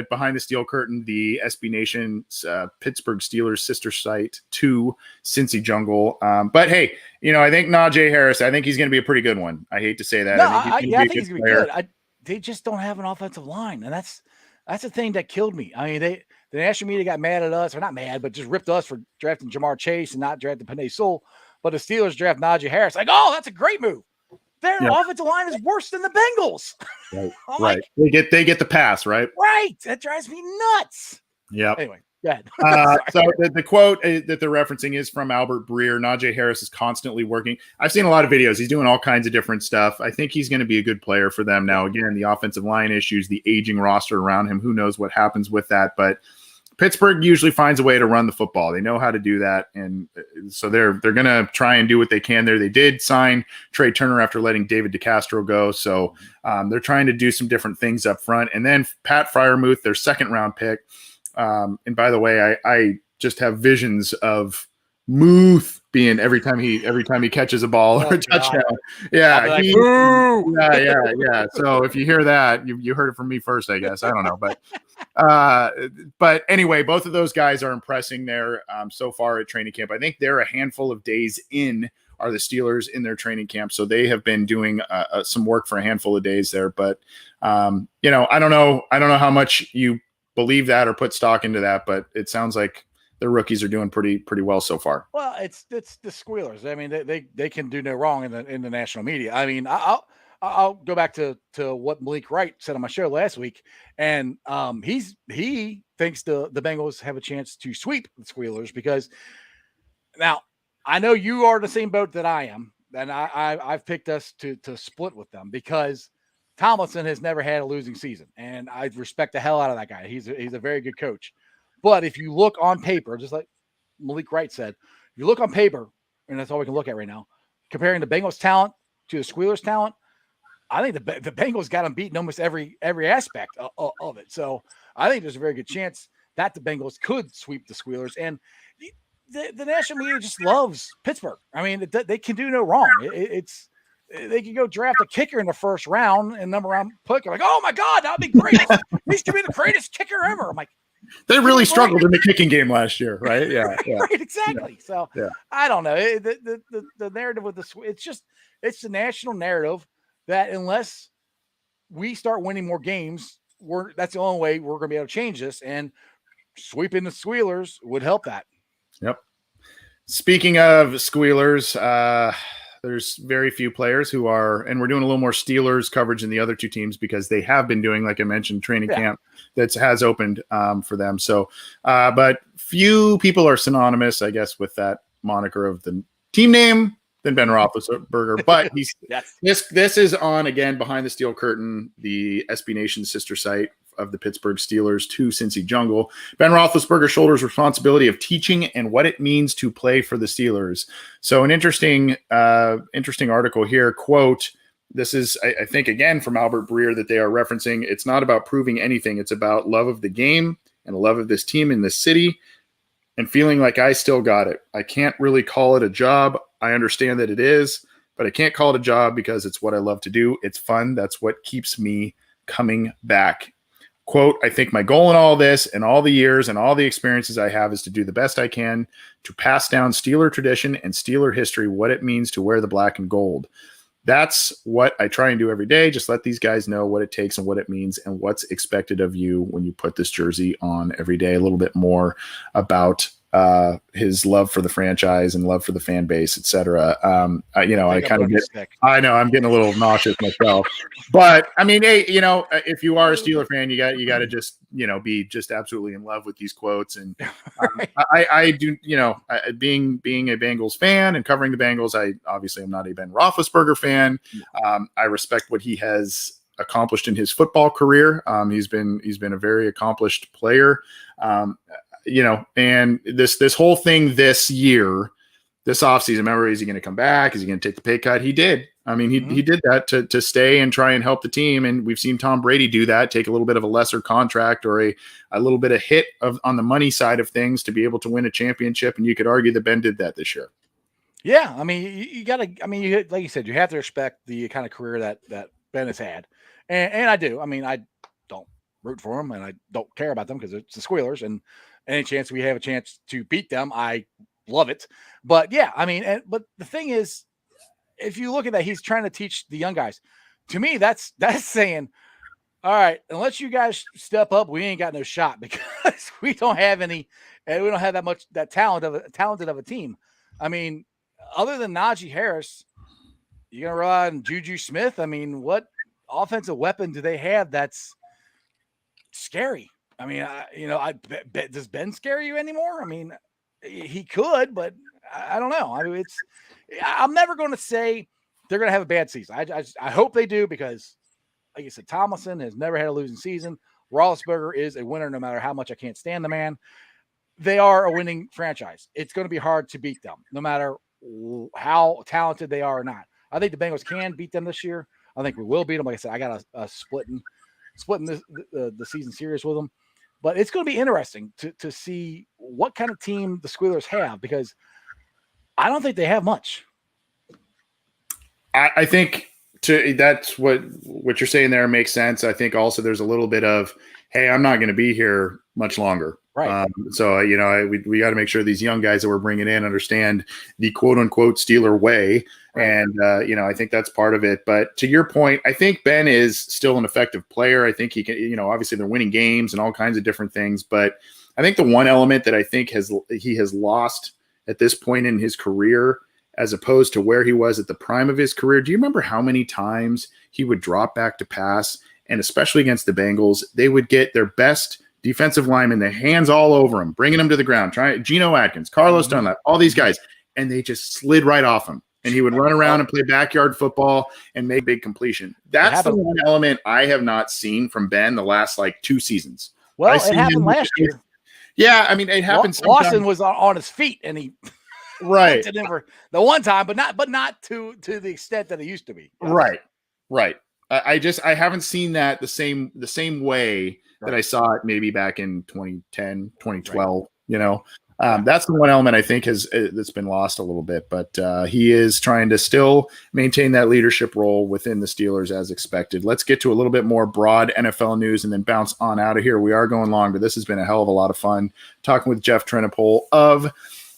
Behind the Steel Curtain, the SB Nation's Pittsburgh Steelers sister site to Cincy Jungle. But hey, I think Najee Harris, I think he's going to be a pretty good one. I hate to say that. No, I think he's going to be good. They just don't have an offensive line, and that's the thing that killed me. I mean, the national media got mad at us, or not mad, but just ripped us for drafting Jamar Chase and not drafting Penei Sewell. But the Steelers draft Najee Harris. Like, oh, that's a great move. Their offensive line is worse than the Bengals. Right. Right. They get the pass, right? Right. That drives me nuts. Yeah. Anyway, go ahead. So the quote that they're referencing is from Albert Breer. Najee Harris is constantly working. I've seen a lot of videos. He's doing all kinds of different stuff. I think he's going to be a good player for them. Now, again, the offensive line issues, the aging roster around him, who knows what happens with that. But Pittsburgh usually finds a way to run the football. They know how to do that, and so they're going to try and do what they can there. They did sign Trey Turner after letting David DeCastro go, so they're trying to do some different things up front. And then Pat Freiermuth, their second-round pick. And by the way, I just have visions of Muth being every time he catches a ball or a touchdown. Yeah, yeah. So if you hear that, you heard it from me first, I guess. I don't know, but anyway, both of those guys are impressing there so far at training camp. I think they're a handful of days in. Are the Steelers in their training camp, so they have been doing some work for a handful of days there. But I don't know how much you believe that or put stock into that, but it sounds like the rookies are doing pretty well so far. Well, it's the Squealers. I mean, they can do no wrong in the national media. I mean, I'll go back to what Malik Wright said on my show last week, and he thinks the Bengals have a chance to sweep the Squealers because now I know you are the same boat that I am, and I've picked us to split with them because Tomlinson has never had a losing season, and I respect the hell out of that guy. He's a very good coach. But if you look on paper, just like Malik Wright said, if you look on paper, and that's all we can look at right now, comparing the Bengals talent to the Squealers talent, I think the Bengals got them beaten almost every aspect of it. So I think there's a very good chance that the Bengals could sweep the Squealers. And the national media just loves Pittsburgh. I mean, they can do no wrong. They can go draft a kicker in the first round and number round pick. Like, oh my God, that'd be great. He's to be the greatest kicker ever. I'm like, they really struggled in the kicking game last year, right? Yeah, right, exactly. Yeah. So I don't know. The narrative with it's the national narrative that unless we start winning more games, that's the only way we're going to be able to change this. And sweeping the Squealers would help that. Yep. Speaking of Squealers, there's very few players who are, and we're doing a little more Steelers coverage than the other two teams because they have been doing, like I mentioned, training camp that has opened for them. So, but few people are synonymous, I guess, with that moniker of the team name than Ben Roethlisberger. But he's this is on, again, Behind the Steel Curtain, the SB Nation sister site of the Pittsburgh Steelers to Cincy Jungle. Ben Roethlisberger shoulders responsibility of teaching and what it means to play for the Steelers. So an interesting article here. Quote, this is, I think, again, from Albert Breer that they are referencing. It's not about proving anything. It's about love of the game and love of this team in this city and feeling like I still got it. I can't really call it a job. I understand that it is, but I can't call it a job because it's what I love to do. It's fun. That's what keeps me coming back. Quote, I think my goal in all this and all the years and all the experiences I have is to do the best I can to pass down Steeler tradition and Steeler history, what it means to wear the black and gold. That's what I try and do every day. Just let these guys know what it takes and what it means and what's expected of you when you put this jersey on every day. A little bit more about his love for the franchise and love for the fan base, etc. I know I'm getting a little nauseous myself, but I mean, hey, if you are a Steeler fan, you got to just, be just absolutely in love with these quotes. And I do, being a Bengals fan and covering the Bengals, I obviously am not a Ben Roethlisberger fan. I respect what he has accomplished in his football career. He's been a very accomplished player. And this whole thing this year, this offseason, remember, is he going to come back? Is he going to take the pay cut? He did. I mean, he did that to stay and try and help the team. And we've seen Tom Brady do that, take a little bit of a lesser contract or a little bit of hit on the money side of things to be able to win a championship. And you could argue that Ben did that this year. Yeah. I mean, you got to, like you said, you have to respect the kind of career that Ben has had. And I do. I mean, I don't root for him and I don't care about them because it's the Squealers, and any chance we have a chance to beat them, I love it. But yeah, I mean, but the thing is, if you look at that, he's trying to teach the young guys. To me, that's saying, all right, unless you guys step up, we ain't got no shot because we don't have any, and we don't have that talented of a team. I mean, other than Najee Harris, you're gonna rely on Juju Smith. I mean, what offensive weapon do they have that's scary? I mean, does Ben scare you anymore? I mean, he could, but I don't know. I mean, I'm never going to say they're going to have a bad season. I hope they do because, like you said, Tomlinson has never had a losing season. Roethlisberger is a winner no matter how much I can't stand the man. They are a winning franchise. It's going to be hard to beat them no matter how talented they are or not. I think the Bengals can beat them this year. I think we will beat them. Like I said, I got a splitting the season series with them. But it's going to be interesting to see what kind of team the Squealers have because I don't think they have much. I think that's what you're saying there makes sense. I think also there's a little bit of, hey, I'm not going to be here much longer. Right. So, we got to make sure these young guys that we're bringing in understand the quote unquote Steeler way. Right. And, I think that's part of it. But to your point, I think Ben is still an effective player. I think he can, obviously they're winning games and all kinds of different things. But I think the one element that I think he has lost at this point in his career, as opposed to where he was at the prime of his career. Do you remember how many times he would drop back to pass? And especially against the Bengals, they would get their best defensive linemen, their hands all over him, bringing him to the ground, Geno Atkins, Carlos Dunlap, all these guys, and they just slid right off him. and he would run around and play backyard football and make big completion. That's the one element I have not seen from Ben the last like 2 seasons. Well, it happened last year. Yeah, I mean, it happened. Lawson was on his feet, and he right to Denver the one time, but not to the extent that it used to be. Right. I haven't seen that the same way that I saw it maybe back in 2010, 2012. That's the one element I think that's been lost a little bit, but he is trying to still maintain that leadership role within the Steelers as expected. Let's get to a little bit more broad NFL news and then bounce on out of here. We are going long, but this has been a hell of a lot of fun talking with Jeff Trennepohl of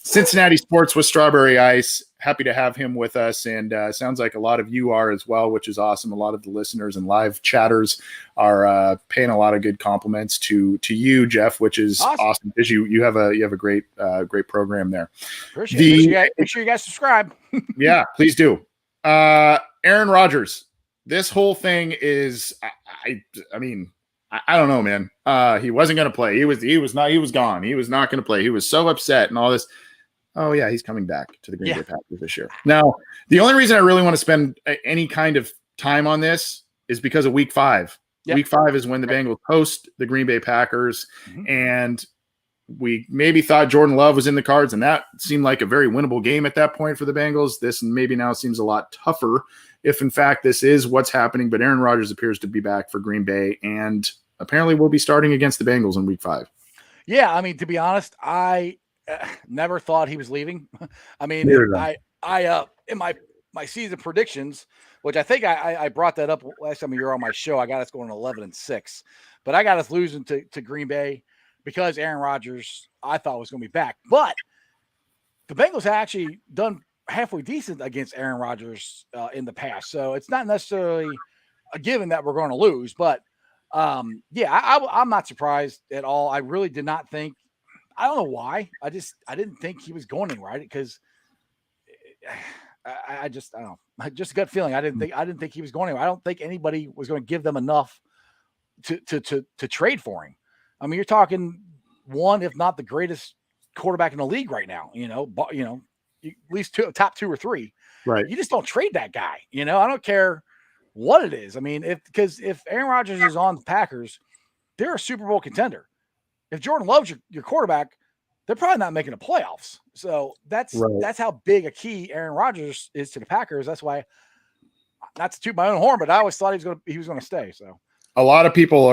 Cincinnati Sports with Strawberry Ice. Happy to have him with us, and sounds like a lot of you are as well, which is awesome. A lot of the listeners and live chatters are paying a lot of good compliments to you, Jeff, which is awesome because you have a great program there. Appreciate it. Make sure you guys subscribe. Yeah, please do. Aaron Rodgers. This whole thing is, I mean, I don't know, man. He wasn't going to play. He was gone. He was not going to play. He was so upset and all this. Oh, yeah, he's coming back to the Green Bay Packers this year. Now, the only reason I really want to spend any kind of time on this is because of Week 5. Yep. Week 5 is when the Bengals host the Green Bay Packers, and we maybe thought Jordan Love was in the cards, and that seemed like a very winnable game at that point for the Bengals. This maybe now seems a lot tougher if, in fact, this is what's happening, but Aaron Rodgers appears to be back for Green Bay, and apparently will be starting against the Bengals in Week 5. Yeah, I mean, to be honest, I never thought he was leaving. I mean, I in my season predictions, which I think I brought that up last time you were on my show, I got us going 11-6, but I got us losing to Green Bay because Aaron Rodgers I thought was going to be back. But the Bengals have actually done halfway decent against Aaron Rodgers in the past, so it's not necessarily a given that we're going to lose. But I'm not surprised at all. I really did not think. I don't know why. I didn't think he was going anywhere because I don't know. Just a gut feeling. I didn't think he was going anywhere. I don't think anybody was going to give them enough to trade for him. I mean, you're talking one, if not the greatest quarterback in the league right now. At least top 2 or 3. Right. You just don't trade that guy. I don't care what it is. I mean, if Aaron Rodgers is on the Packers, they're a Super Bowl contender. If Jordan Love's your quarterback, they're probably not making the playoffs. So that's how big a key Aaron Rodgers is to the Packers. That's why, not to toot my own horn, but I always thought he was going to stay. So a lot of people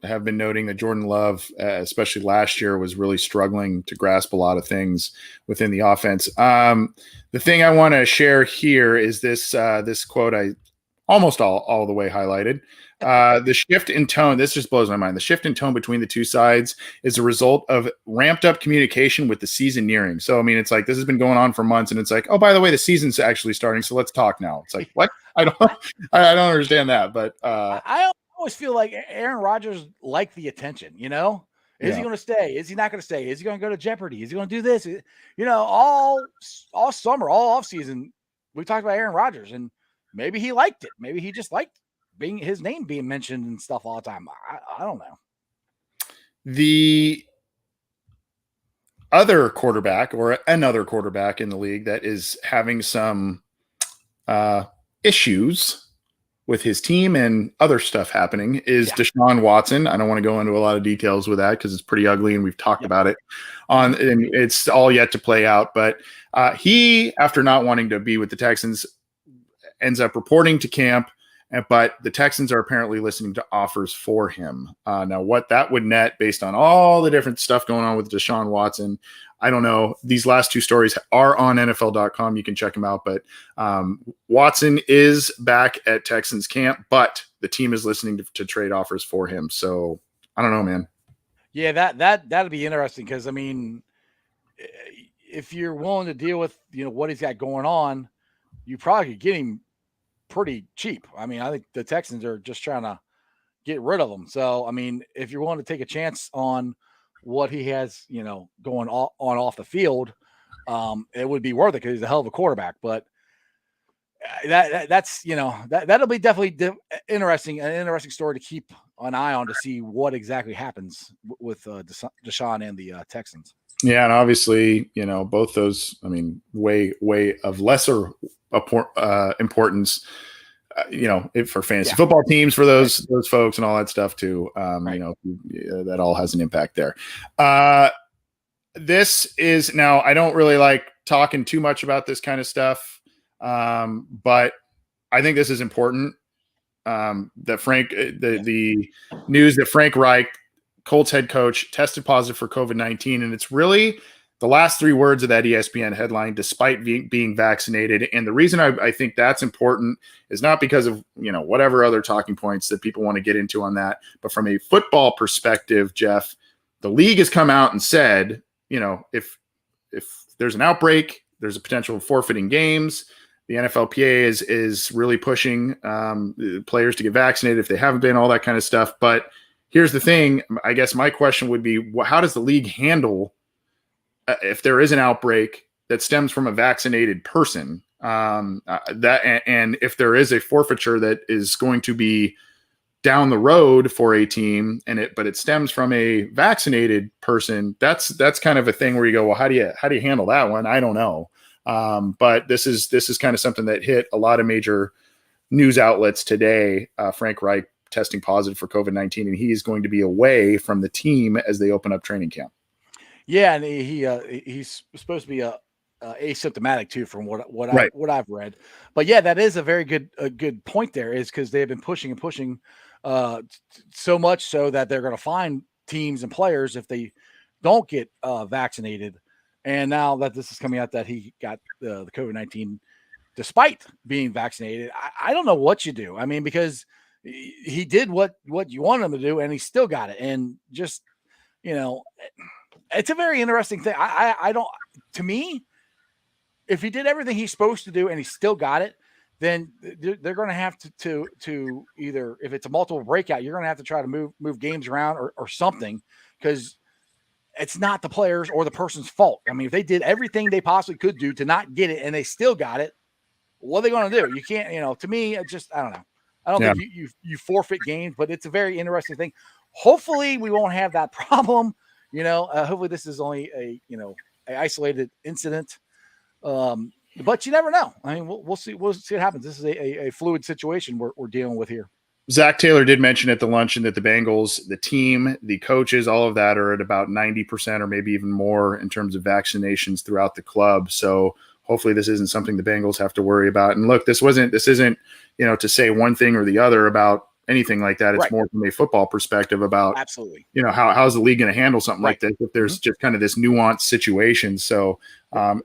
have been noting that Jordan Love, especially last year, was really struggling to grasp a lot of things within the offense. The thing I want to share here is this quote I almost all the way highlighted. The shift in tone, this just blows my mind. The shift in tone between the two sides is a result of ramped up communication with the season nearing. So, I mean, it's like this has been going on for months, and it's like, oh, by the way, the season's actually starting, so let's talk now. It's like, what? I don't understand that, but I always feel like Aaron Rodgers liked the attention. Is he going to stay? Is he not going to stay? Is he going to go to Jeopardy? Is he going to do this? All summer, all off season, we talked about Aaron Rodgers, and maybe he liked it. Maybe he just liked his name being mentioned and stuff all the time. I don't know. The other quarterback or another quarterback in the league that is having some issues with his team and other stuff happening is Deshaun Watson. I don't want to go into a lot of details with that because it's pretty ugly and we've talked about it and it's all yet to play out. But he, after not wanting to be with the Texans, ends up reporting to camp, but the Texans are apparently listening to offers for him. Now, what that would net based on all the different stuff going on with Deshaun Watson, I don't know. These last 2 stories are on NFL.com. You can check them out. But Watson is back at Texans camp, but the team is listening to trade offers for him. So I don't know, man. Yeah, that'd be interesting because, I mean, if you're willing to deal with what he's got going on, you probably could get him pretty cheap. I mean, I think the Texans are just trying to get rid of him. So, I mean, if you're willing to take a chance on what he has, going on off the field, it would be worth it because he's a hell of a quarterback. But that's that'll be definitely an interesting story to keep an eye on to see what exactly happens with Deshaun and the Texans. Yeah, and obviously, both those, way of lesser importance, for fantasy football teams, for those folks and all that stuff too. That all has an impact there. This is now, I don't really like talking too much about this kind of stuff, but I think this is important. That the news that Frank Reich, Colts head coach, tested positive for COVID-19, and it's really the last three words of that ESPN headline, despite being vaccinated. And the reason I think that's important is not because of whatever other talking points that people want to get into on that, but from a football perspective, Jeff, the league has come out and said, if there's an outbreak, there's a potential of forfeiting games. The NFLPA is really pushing players to get vaccinated if they haven't been, all that kind of stuff. But here's the thing. I guess my question would be, how does the league handle if there is an outbreak that stems from a vaccinated person? And if there is a forfeiture that is going to be down the road for a team, but it stems from a vaccinated person, that's kind of a thing where you go, well, how do you handle that one? I don't know. But this is kind of something that hit a lot of major news outlets today. Frank Reich testing positive for COVID-19, and he is going to be away from the team as they open up training camp. Yeah, and he's supposed to be asymptomatic too, from what I've read. But yeah, that is a very good point there, is because they have been pushing so much so that they're going to fine teams and players if they don't get vaccinated. And now that this is coming out that he got the COVID-19 despite being vaccinated, I don't know what you do. I mean, because he did what you want him to do, and he still got it. And just, it's a very interesting thing. I don't, to me, if he did everything he's supposed to do and he still got it, then they're going to have to either, if it's a multiple breakout, you're going to have to try to move games around or something, because it's not the players or the person's fault. I mean, if they did everything they possibly could do to not get it and they still got it, what are they going to do? You can't, to me, I don't know. I don't think you forfeit games, but it's a very interesting thing. Hopefully we won't have that problem. Hopefully this is only a isolated incident. But you never know. I mean, we'll see. We'll see what happens. This is a fluid situation we're dealing with here. Zach Taylor did mention at the luncheon that the Bengals, the team, the coaches, all of that are at about 90% or maybe even more in terms of vaccinations throughout the club. So hopefully this isn't something the Bengals have to worry about. And look, this isn't, to say one thing or the other about anything like that. It's more from a football perspective about absolutely, how's the league going to handle something like this if there's just kind of this nuanced situation. So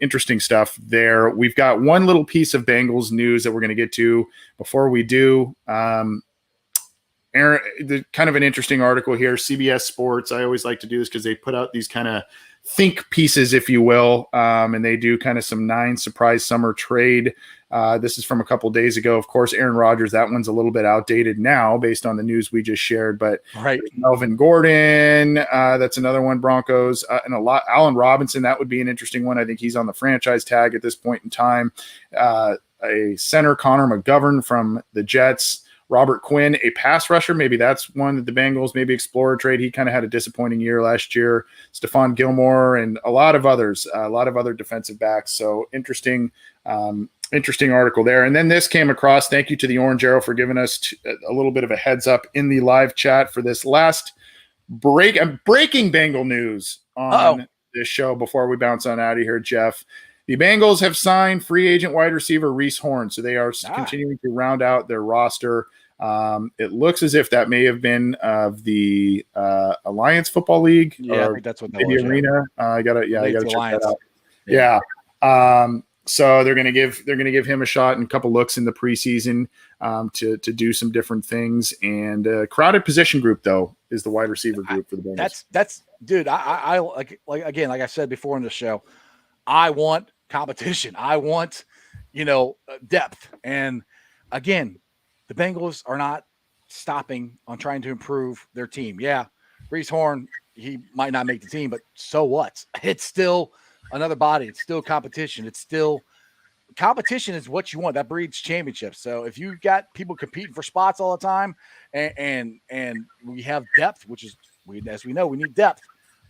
interesting stuff there. We've got one little piece of Bengals news that we're going to get to before we do. Aaron, kind of an interesting article here, CBS Sports. I always like to do this because they put out these kind of think pieces, if you will, and they do kind of some 9 surprise summer trade. This is from a couple days ago. Of course, Aaron Rodgers, that one's a little bit outdated now based on the news we just shared, but Melvin Gordon, that's another one, Broncos, and Allen Robinson, that would be an interesting one. I think he's on the franchise tag at this point in time. A center, Connor McGovern from the Jets. Robert Quinn, a pass rusher. Maybe that's one that the Bengals maybe explore a trade. He kind of had a disappointing year last year. Stephon Gilmore and a lot of others, a lot of other defensive backs. So interesting article there. And then this came across. Thank you to the Orange Arrow for giving us a little bit of a heads up in the live chat for this last breaking Bengal news on this show before we bounce on out of here, Jeff. The Bengals have signed free agent wide receiver Reese Horn, so they are continuing to round out their roster. It looks as if that may have been of the Alliance Football League. Yeah, I think that's what that was. Arena. I gotta check that out. Yeah. So they're gonna give him a shot and a couple looks in the preseason to do some different things. And crowded position group though is the wide receiver group for the Bengals. That's dude. I like again, like I said before in the show, I want competition. I want, depth. And again, the Bengals are not stopping on trying to improve their team. Yeah, Reese Horn, he might not make the team, but so what? It's still another body. It's still competition. Competition is what you want. That breeds championships. So if you've got people competing for spots all the time and we have depth, which is, as we know, we need depth.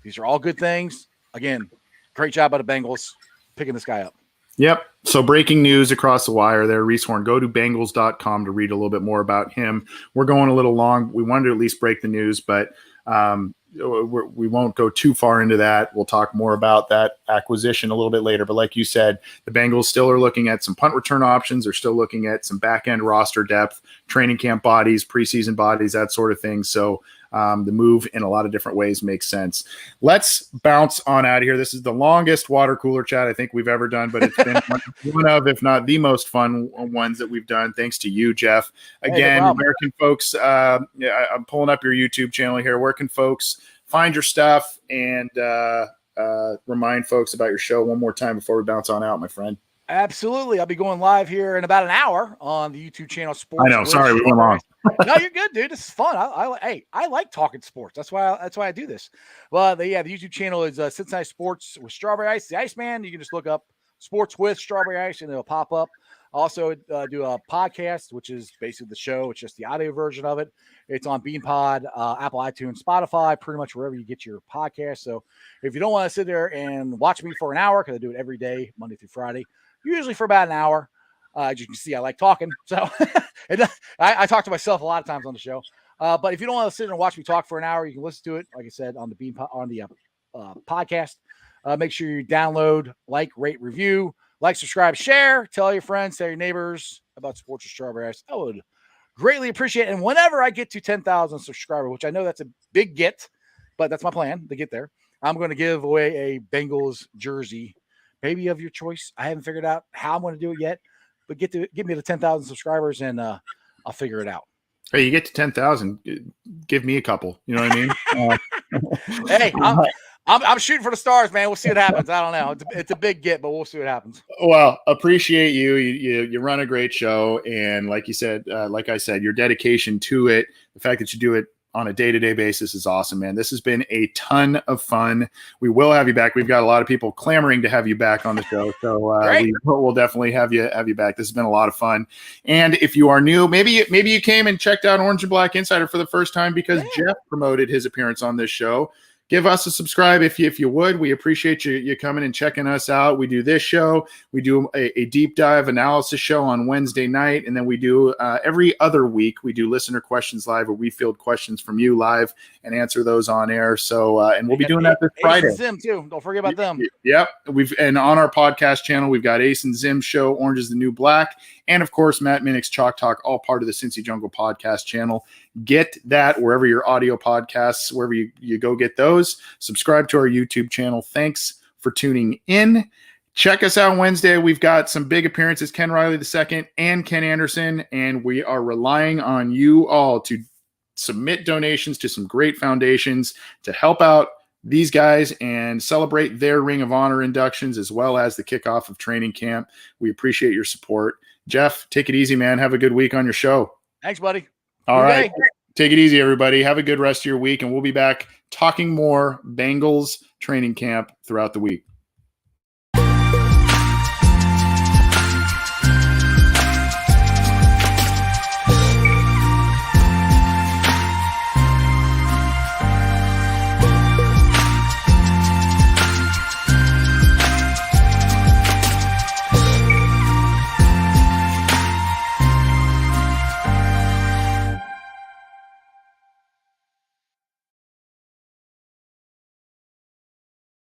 These are all good things. again, great job by the Bengals picking this guy up. Yep. So breaking news across the wire there. Reese Horn, go to Bengals.com to read a little bit more about him. We're going a little long. We wanted to at least break the news, but we won't go too far into that. We'll talk more about that acquisition a little bit later. But like you said, the Bengals still are looking at some punt return options. They're still looking at some back-end roster depth, training camp bodies, preseason bodies, that sort of thing. So the move in a lot of different ways makes sense. Let's bounce on out of here. This is the longest water cooler chat I think we've ever done, but it's been one of, if not the most fun ones that we've done. Thanks to you, Jeff. Again, where can folks, I'm pulling up your YouTube channel here. Where can folks find your stuff and remind folks about your show one more time before we bounce on out, my friend? Absolutely. I'll be going live here in about an hour on the YouTube channel Sports. I know. Sorry, we went long. No, you're good, dude. This is fun. I like talking sports. That's why I do this. Well, the YouTube channel is Cincinnati Sports with Strawberry Ice, the Iceman. You can just look up Sports with Strawberry Ice, and it'll pop up. Also, do a podcast, which is basically the show. It's just the audio version of it. It's on BeanPod, Apple, iTunes, Spotify, pretty much wherever you get your podcast. So if you don't want to sit there and watch me for an hour, because I do it every day, Monday through Friday, usually for about an hour. As you can see, I like talking. So I talk to myself a lot of times on the show. But if you don't want to sit and watch me talk for an hour, you can listen to it, like I said, on the podcast. Make sure you download, like, rate, review, like, subscribe, share, tell your friends, tell your neighbors about Sports with Strawberry Ice. I would greatly appreciate it. And whenever I get to 10,000 subscribers, which I know that's a big get, but that's my plan to get there, I'm going to give away a Bengals jersey, maybe of your choice. I haven't figured out how I'm going to do it yet, but get me to 10,000 subscribers and I'll figure it out. Hey, you get to 10,000, give me a couple. You know what I mean? Hey, I'm shooting for the stars, man. We'll see what happens. I don't know. It's a big get, but we'll see what happens. Well, appreciate you. You run a great show, and like you said, like I said, your dedication to it, the fact that you do it on a day-to-day basis is awesome, man. This has been a ton of fun. We will have you back. We've got a lot of people clamoring to have you back on the show. So we'll definitely have you back. This has been a lot of fun. And if you are new, maybe you came and checked out Orange and Black Insider for the first time because Jeff promoted his appearance on this show. Give us a subscribe if you would. We appreciate you coming and checking us out. We do this show. We do a deep dive analysis show on Wednesday night. And then we do every other week, we do listener questions live where we field questions from you live and answer those on air. So, and we'll be doing that this Friday. Ace and Zim too. Don't forget about them. Yep. And on our podcast channel, we've got Ace and Zim show, Orange is the New Black. And of course, Matt Minnick's Chalk Talk, all part of the Cincy Jungle podcast channel. Get that wherever your audio podcasts, wherever you go get those. Subscribe to our YouTube channel. Thanks for tuning in. Check us out Wednesday. We've got some big appearances, Ken Riley II and Ken Anderson, and we are relying on you all to submit donations to some great foundations to help out these guys and celebrate their Ring of Honor inductions as well as the kickoff of training camp. We appreciate your support. Jeff, take it easy, man. Have a good week on your show. Thanks, buddy. All right. Take it easy, everybody. Have a good rest of your week, and we'll be back talking more Bengals training camp throughout the week.